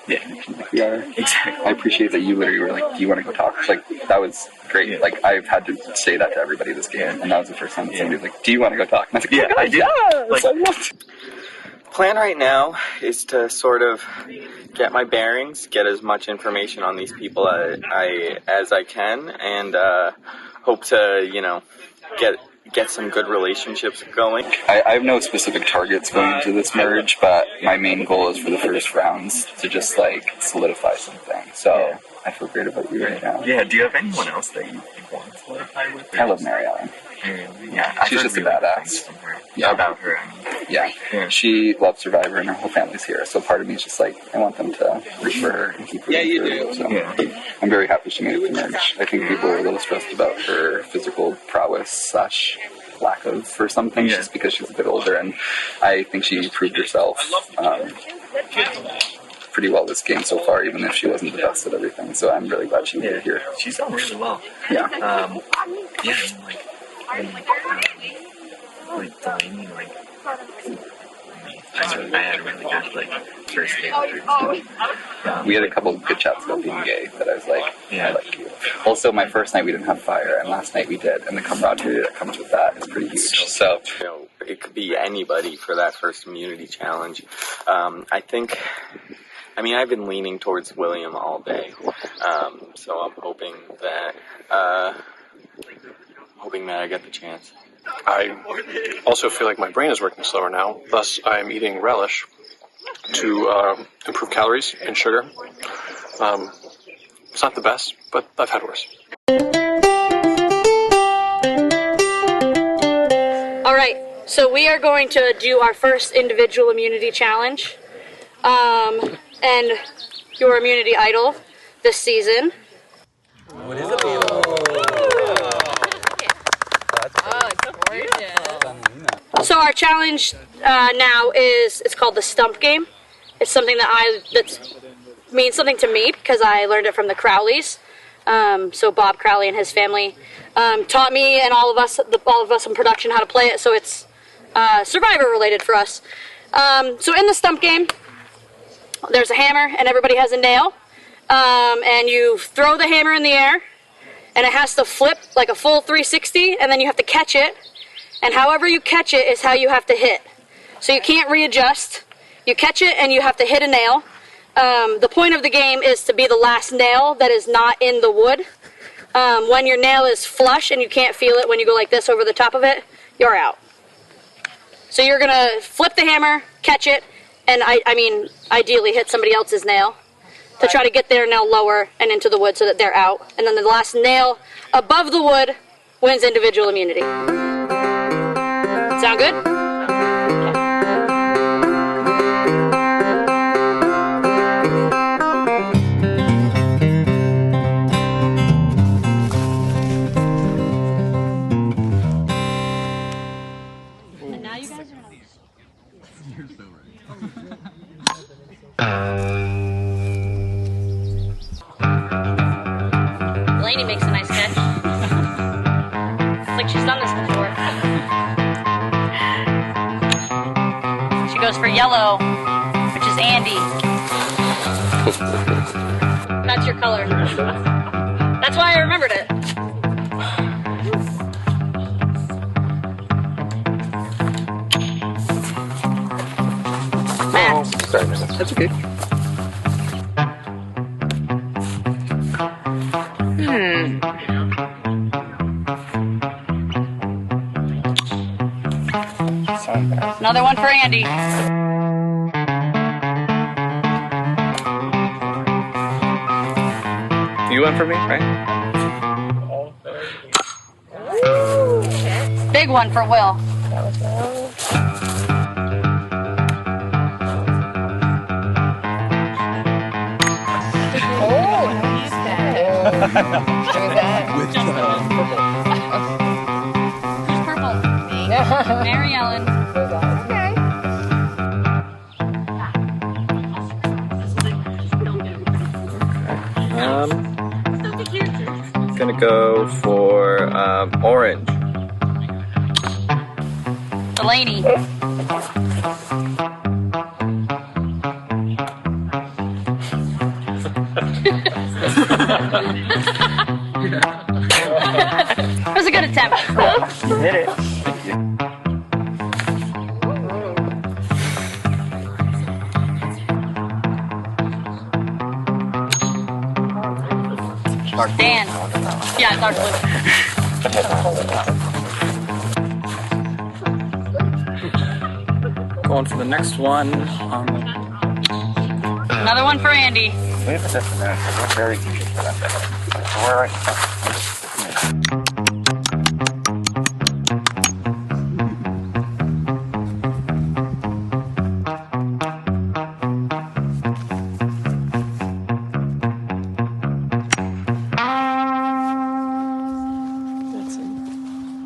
Yeah. Like we are. Exactly. I appreciate that you literally were like, do you want to go talk? Like, that was great. Yeah. Like, I've had to say that to everybody this game, and that was the first time that somebody was like, do you want to go talk? And I was like, yeah, I did. Yes! Like, Plan right now is to sort of get my bearings, get as much information on these people as I can, and hope to, get some good relationships going. I have no specific targets going into this merge, but my main goal is for the first rounds to just like solidify something. So I feel great about you right now. Yeah, do you have anyone else that you want to solidify with? I love Mary Ellen. Yeah, she's just a badass. Yeah, about her. Yeah, she loves Survivor, and her whole family's here. So part of me is just like, I want them to root for her and keep rooting for her. So I'm very happy she made it to merge. I think people were a little stressed about her physical prowess / lack of for some things, just because she's a bit older, and I think she proved herself pretty well this game so far, even if she wasn't the best at everything. So I'm really glad she made it here. She's done really well. Yeah. Like Delaney, I had a really good first day with her. We had a couple of good chats about being gay that I was like, I like you. Also, my first night we didn't have fire, and last night we did, and the camaraderie that comes with that is pretty huge. So, it could be anybody for that first immunity challenge. I've been leaning towards William all day, so I'm hoping that I get the chance. I also feel like my brain is working slower now, thus I am eating relish to improve calories and sugar. It's not the best, but I've had worse. All right, so we are going to do our first individual immunity challenge. And your immunity idol this season. What is it? So our challenge now it's called the stump game. It's something that means something to me because I learned it from the Crowleys. So Bob Crowley and his family taught me and all of us in production how to play it. So it's Survivor related for us. So in the stump game, there's a hammer and everybody has a nail, and you throw the hammer in the air, and it has to flip like a full 360, and then you have to catch it. And however you catch it is how you have to hit. So you can't readjust. You catch it and you have to hit a nail. The point of the game is to be the last nail that is not in the wood. When your nail is flush and you can't feel it when you go like this over the top of it, you're out. So you're going to flip the hammer, catch it, and ideally hit somebody else's nail. to try to get their nail lower and into the wood so that they're out. And then the last nail above the wood wins individual immunity. Sound good? And now you guys are gonna... You're so right. Blaney makes a nice catch. It's like she's done this before. She goes for yellow, which is Andy. That's your color. That's why I remembered it. Matt. Sorry, that's okay. Another one for Andy. You went for me, right? Big one for Will. With Who's purple? Me. Mary Ellen. Okay. Gonna go for orange. Delaney. That was a good attempt. You hit it. Dan. Yeah, dark blue. Going for the next one. Another one for Andy. We have a different match. We're very easy for that. We're right.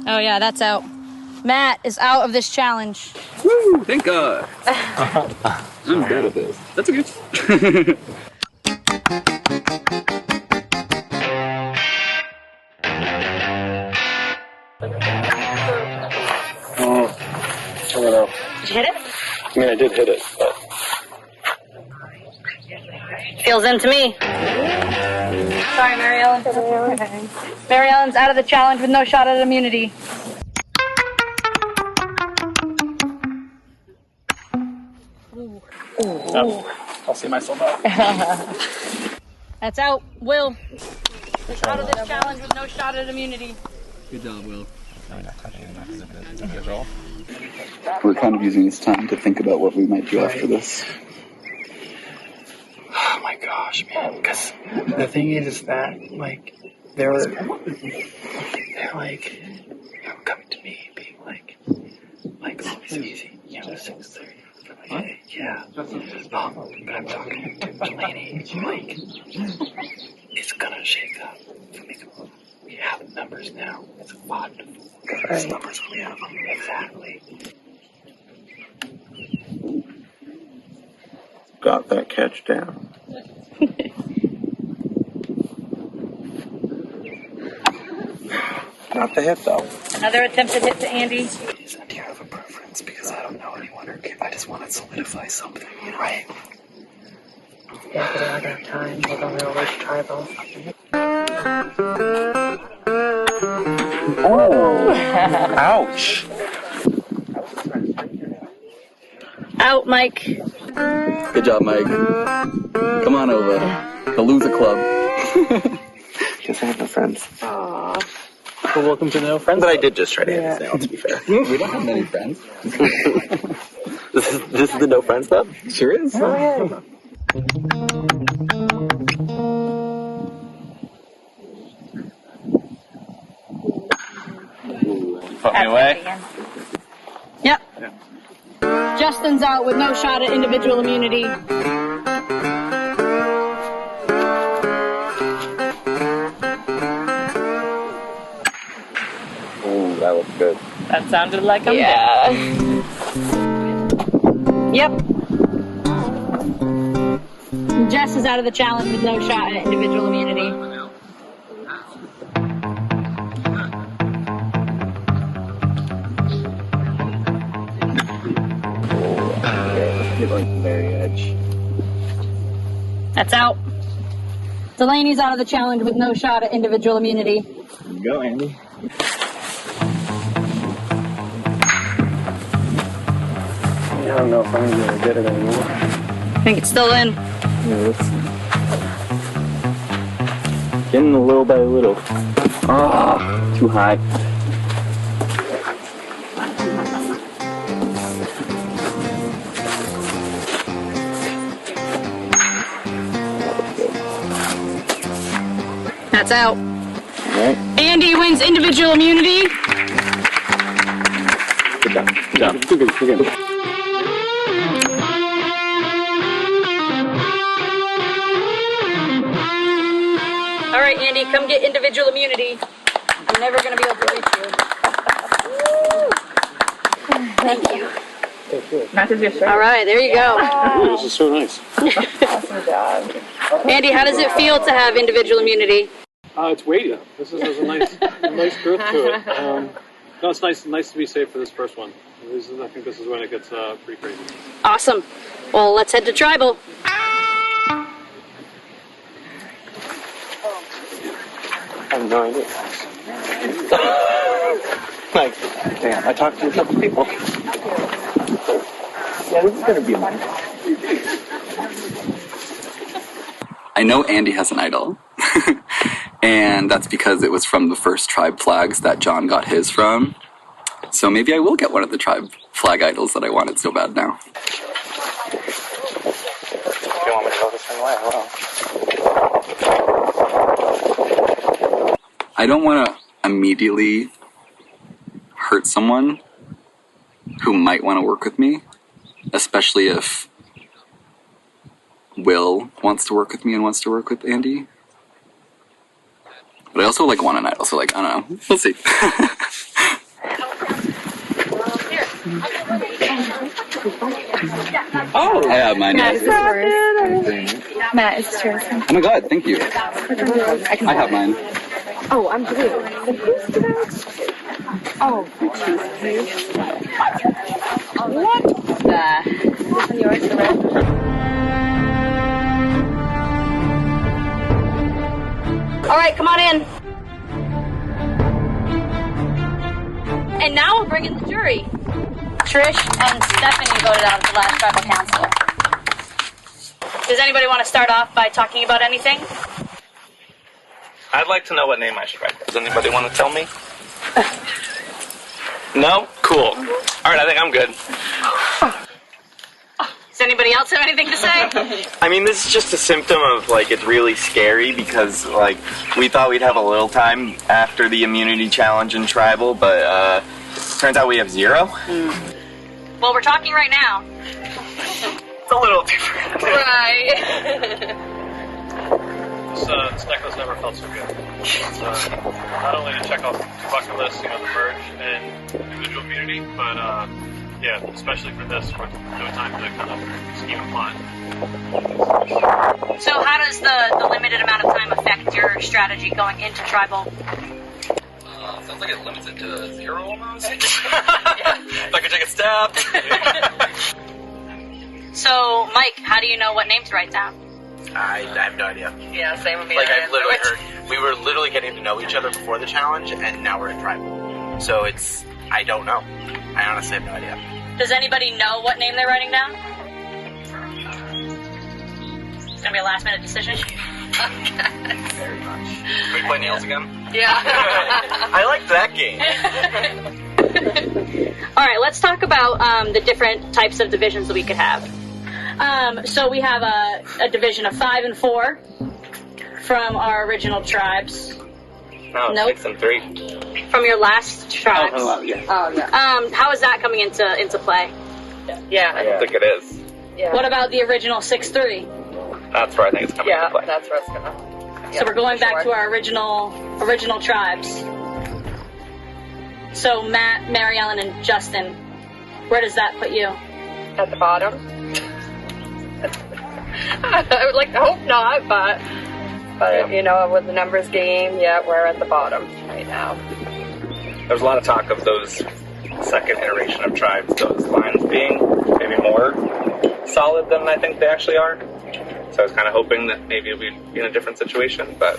Oh yeah, that's out. Matt is out of this challenge. Woo! Thank God. I'm good at this. That's okay. I don't know. Did you hit it? I mean, I did hit it, but Feels in to me. Sorry, Mary Ellen. Mary Ellen's out of the challenge with no shot at immunity. I'll see myself out. That's out. Will is out of this challenge with no shot at immunity. Good job, Will. Roll. We're kind of using this time to think about what we might do after this. Oh my gosh, man. Because the thing is that, like, they're like, coming to me, being like, oh, it's easy. You know, 6:30. Like, hey, yeah. But I'm talking to Delaney. Like, it's gonna shake up. We have the numbers now. It's 5 to 4. Right. Numbers we have them. Exactly. Got that catch down. Not the hit though. Another attempted hit to Andy. Do you have a preference? Because I don't know anyone, or I just want to solidify something, right? Yeah, because I don't have time. We're going to always try both. Oh! Ouch! Out, Mike. Good job, Mike. Come on over. The loser club. Guess I have no friends. Aww. Well, welcome to No Friends. But I did just try to end his nail, to be fair. We don't have many friends. This is the No Friends Club? Sure is. Oh, yeah. Anyway. Yep. Justin's out with no shot at individual immunity. Ooh, that looks good. That sounded like I'm Yep. Jess is out of the challenge with no shot at individual immunity. Get like the very edge. That's out. Delaney's out of the challenge with no shot at individual immunity. There you go, Andy. I don't know if I'm going to get it anymore. I think it's still in. Yeah, let's see. Getting a little by little. Ah, too high. That's out. Alright. Andy wins individual immunity. Good job. Good job. Good. All right, Andy, come get individual immunity. I'm never going to be able to reach you. Thank you. Matches your shirt. All right, there you go. Ooh, this is so nice. Awesome job. Andy, how does it feel to have individual immunity? It's weighty. This has a nice girth to it. No, it's nice to be safe for this first one. I think this is when it gets pretty crazy. Awesome. Well, let's head to tribal. I have no idea. Like, damn, I talked to a couple people. Yeah, this is gonna be mine. I know Andy has an idol. And that's because it was from the first tribe flags that John got his from. So maybe I will get one of the tribe flag idols that I wanted so bad now. If you want me to go the same way, I will. I don't want to immediately hurt someone who might want to work with me, especially if Will wants to work with me and wants to work with Andy. But I also want an idol, so I don't know. We'll see. Oh! I have mine. Matt, is this yours? Matt, is this yours? Oh my god, thank you. I have mine. Oh, I'm blue. Who's that? Oh, what the? Is this one yours, the red? All right, come on in. And now we'll bring in the jury. Trish and Stephanie voted out of the last tribal council. Does anybody want to start off by talking about anything? I'd like to know what name I should write. Does anybody want to tell me? No? Cool. Alright, I think I'm good. Does anybody else have anything to say? I mean, this is just a symptom of, it's really scary because, we thought we'd have a little time after the immunity challenge in tribal, but, turns out we have 0. Well, we're talking right now. It's a little different. Right. This necklace never felt so good. It's, not only to check off the bucket list, the merge and individual community, but yeah, especially for this, with no time to kind of scheme and plot. So how does the limited amount of time affect your strategy going into tribal? Sounds like it limits it to 0 almost. If I could take a stab. So, Mike, how do you know what name to write down? I have no idea. Yeah, same with me. I've literally heard, we were literally getting to know each other before the challenge, and now we're in tribal. So I don't know. I honestly have no idea. Does anybody know what name they're writing down? It's gonna be a last minute decision. Very much. Can we play nails again? Yeah. I like that game. All right, let's talk about the different types of divisions that we could have. So we have a division of 5 and 4 from our original tribes. No, Nope. 6 and 3. From your last tribes. Oh, yeah. Oh, yeah. How is that coming into play? Yeah. I don't think it is. Yeah. What about the original 6-3? That's where I think it's coming into play. That's where it's gonna. So we're going back to our original tribes. So Matt, Mary Ellen, and Justin, where does that put you? At the bottom. I would like to hope not, but you know, with the numbers game, yeah, we're at the bottom right now. There's a lot of talk of those second iteration of tribes, those lines being maybe more solid than I think they actually are. So I was kind of hoping that maybe we'd be in a different situation, but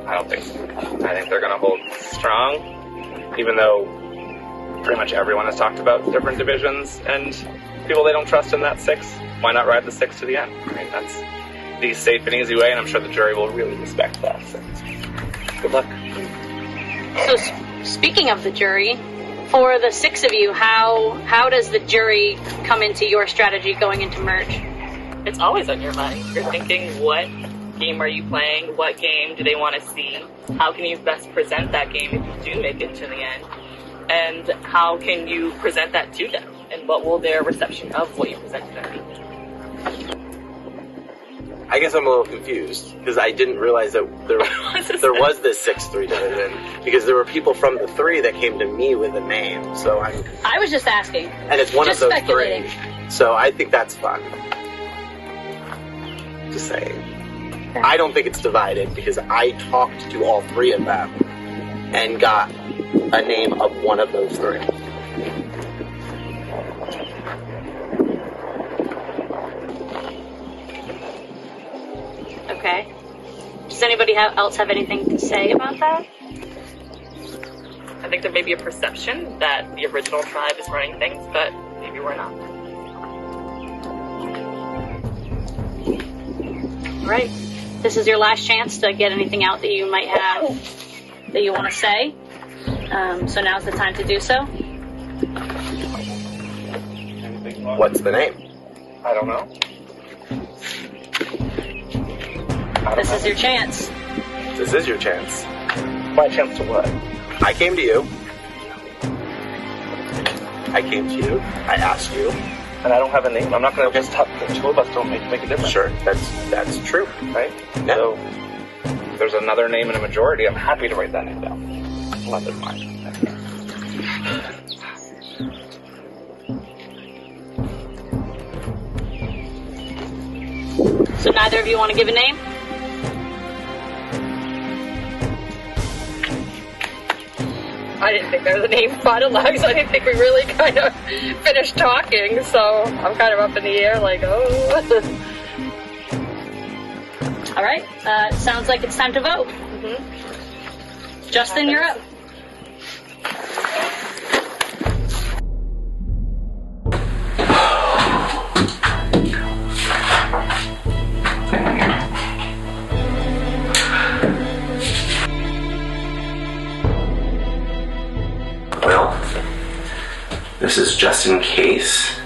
I don't think so. I think they're going to hold strong, even though pretty much everyone has talked about different divisions and people they don't trust in that 6. Why not ride the 6 to the end? I mean, that's the safe and easy way, and I'm sure the jury will really respect that. So good luck. So speaking of the jury, for the 6 of you, how does the jury come into your strategy going into merge? It's always on your mind. You're thinking, what game are you playing? What game do they want to see? How can you best present that game if you do make it to the end? And how can you present that to them? And what will their reception of what you present to them be? I guess I'm a little confused because I didn't realize that there was this 6-3 division because there were people from the 3 that came to me with a name. So I was just asking. And it's one just of those speculating. 3. So I think that's fun. Just saying. I don't think it's divided because I talked to all 3 of them and got a name of one of those 3. Okay. Does anybody else have anything to say about that? I think there may be a perception that the original tribe is running things, but maybe we're not. All right. This is your last chance to get anything out that you might have that you want to say. So now's the time to do so. What's the name? I don't know. This is your chance. This is your chance. My chance to what? I came to you. I came to you. I asked you. And I don't have a name. I'm not going to just have the 2 of us don't make a difference. Sure, that's true. Right? Yeah. So, if there's another name in a majority, I'm happy to write that name down. Unless it's mine. So neither of you want to give a name? I didn't think there was a name finalized. I didn't think we really kind of finished talking, so I'm kind of up in the air, like, oh. All right. Sounds like it's time to vote. Mm-hmm. Justin, you're up. Well, this is just in case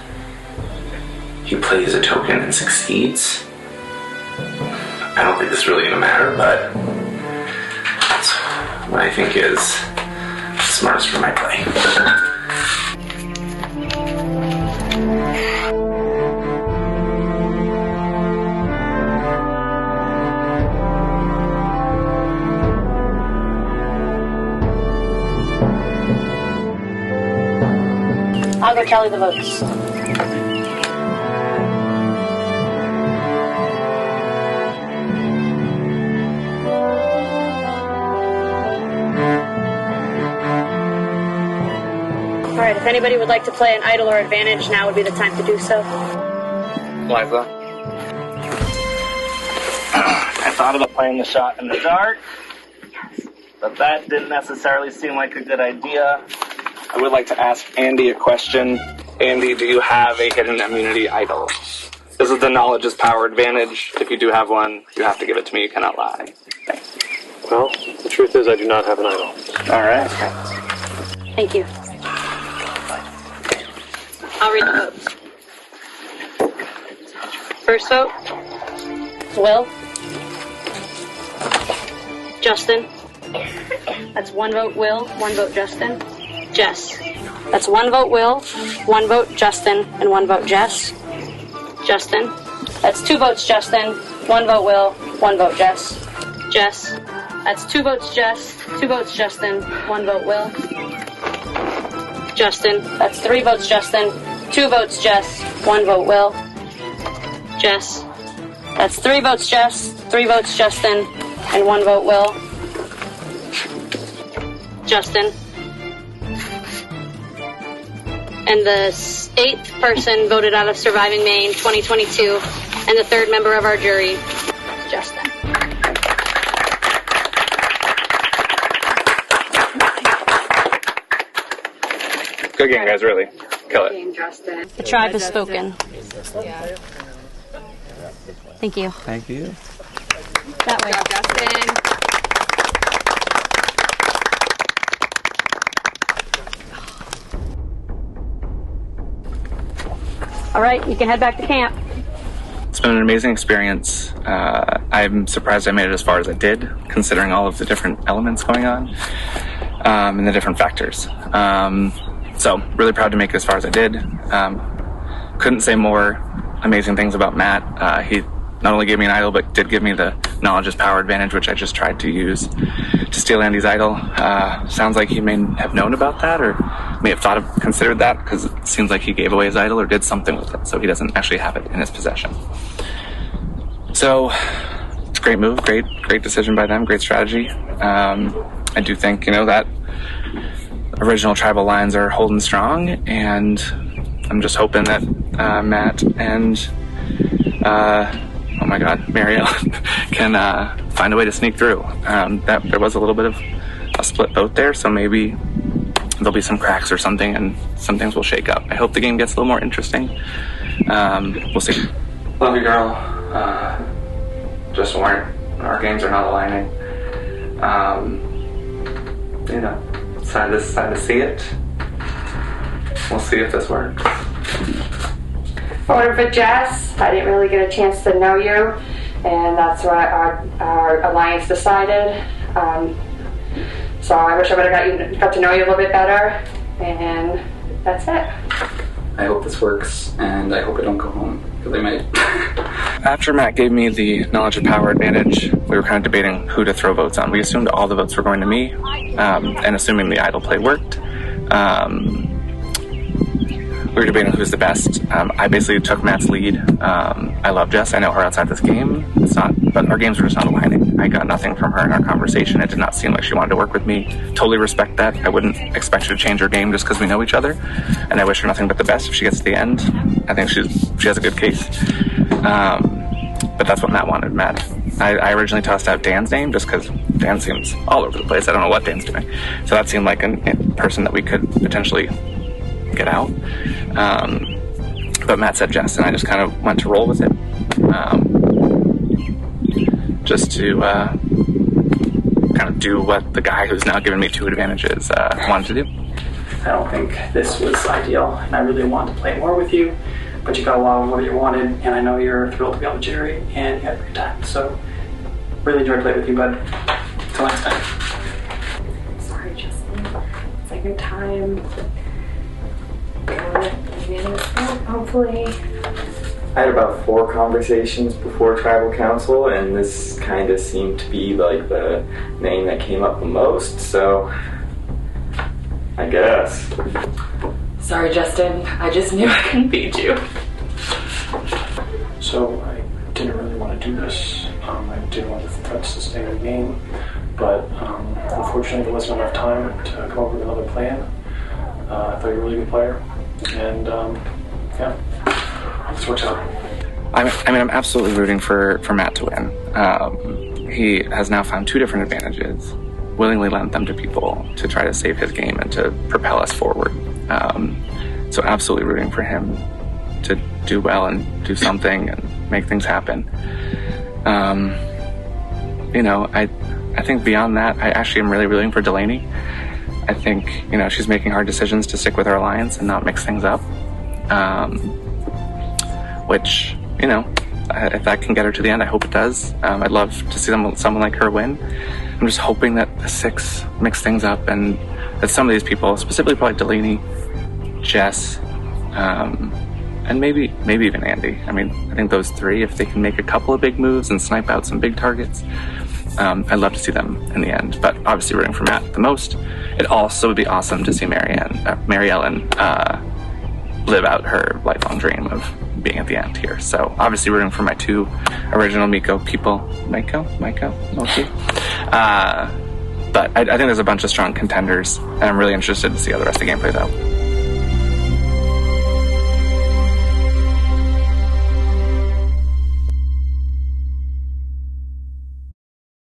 he plays a token and succeeds. I don't think this is really going to matter, but that's what I think is smartest for my play. I'll go tally the votes. All right, if anybody would like to play an idle or advantage, now would be the time to do so. Liza? I thought about playing the shot in the dark, but that didn't necessarily seem like a good idea. I would like to ask Andy a question. Andy, do you have a hidden immunity idol? This is the knowledge is power advantage. If you do have one, you have to give it to me. You cannot lie. Thanks. Well, the truth is I do not have an idol. All right. Thank you. I'll read the votes. First vote, Will. Justin. That's 1 vote Will, 1 vote Justin. Jess. That's 1 vote Will, 1 vote Justin, and 1 vote Jess. Justin. That's 2 votes Justin, 1 vote Will, 1 vote Jess. Jess. That's 2 votes Jess, 2 votes Justin, 1 vote Will. Justin. That's 3 votes Justin, 2 votes Jess, 1 vote Will. Jess. That's 3 votes Jess, 3 votes Justin, and 1 vote Will. Justin. And the 8th person voted out of Surviving Maine 2022, and the 3rd member of our jury, Justin. Good game, guys, really. Kill it. The tribe has spoken. Thank you. Thank you. That way. Good job, Justin. All right, you can head back to camp. It's been an amazing experience. I'm surprised I made it as far as I did, considering all of the different elements going on and the different factors. So, really proud to make it as far as I did. Couldn't say more amazing things about Matt. He not only gave me an idol, but did give me the knowledge is power advantage, which I just tried to use to steal Andy's idol. Sounds like he may have known about that, or may have considered that, because it seems like he gave away his idol or did something with it, so he doesn't actually have it in his possession. So, it's a great move, great decision by them, great strategy. I do think, that original tribal lines are holding strong, and I'm just hoping that Matt and Marielle can find a way to sneak through. That there was a little bit of a split vote there, so maybe there'll be some cracks or something, and some things will shake up. I hope the game gets a little more interesting. We'll see. Love you, girl. Just our games are not aligning. Sad to see it. We'll see if this works. Voted for Jess. I didn't really get a chance to know you, and that's what our alliance decided. So I wish I would have got to know you a little bit better, and that's it. I hope this works, and I hope I don't go home, because I might. After Matt gave me the knowledge of power advantage, we were kind of debating who to throw votes on. We assumed all the votes were going to me, and assuming the idol play worked, we were debating who's the best. I basically took Matt's lead. I love Jess. I know her outside this game. But our games were just not aligning. I got nothing from her in our conversation. It did not seem like she wanted to work with me. Totally respect that. I wouldn't expect her to change her game just because we know each other. And I wish her nothing but the best if she gets to the end. I think she has a good case. But that's what Matt wanted. I originally tossed out Dan's name just because Dan seems all over the place. I don't know what Dan's doing. So that seemed like a person that we could potentially get out. But Matt said Jess, and I just kind of went to roll with it. Just to kind of do what the guy who's now given me 2 advantages wanted to do. I don't think this was ideal, and I really wanted to play more with you, but you got a lot of what you wanted, and I know you're thrilled to be on the jury, and you had a great time. So, really enjoyed playing with you, bud. Until next time. Sorry, Justin. It's like your time. Hopefully. I had about 4 conversations before tribal council, and this kind of seemed to be like the name that came up the most, so I guess. Sorry, Justin. I just knew I couldn't beat you. So I didn't really want to do this. I did want the threats to stay in the game, but unfortunately there wasn't enough time to come up with another plan. I thought you were a really good player, and this works out. I'm absolutely rooting for Matt to win. He has now found 2 different advantages, willingly lent them to people to try to save his game and to propel us forward. So absolutely rooting for him to do well and do something and make things happen. I think beyond that, I actually am really rooting for Delaney. I think, she's making hard decisions to stick with our alliance and not mix things up. Which, if that can get her to the end, I hope it does. I'd love to see someone like her win. I'm just hoping that the 6 mix things up, and that some of these people, specifically probably Delaney, Jess, and maybe even Andy. I mean, I think those 3, if they can make a couple of big moves and snipe out some big targets, I'd love to see them in the end. But obviously rooting for Matt the most. It also would be awesome to see Mary Ellen live out her lifelong dream of being at the end here. So obviously rooting for my 2 original Moki. But I think there's a bunch of strong contenders, and I'm really interested to see how the rest of the game plays out.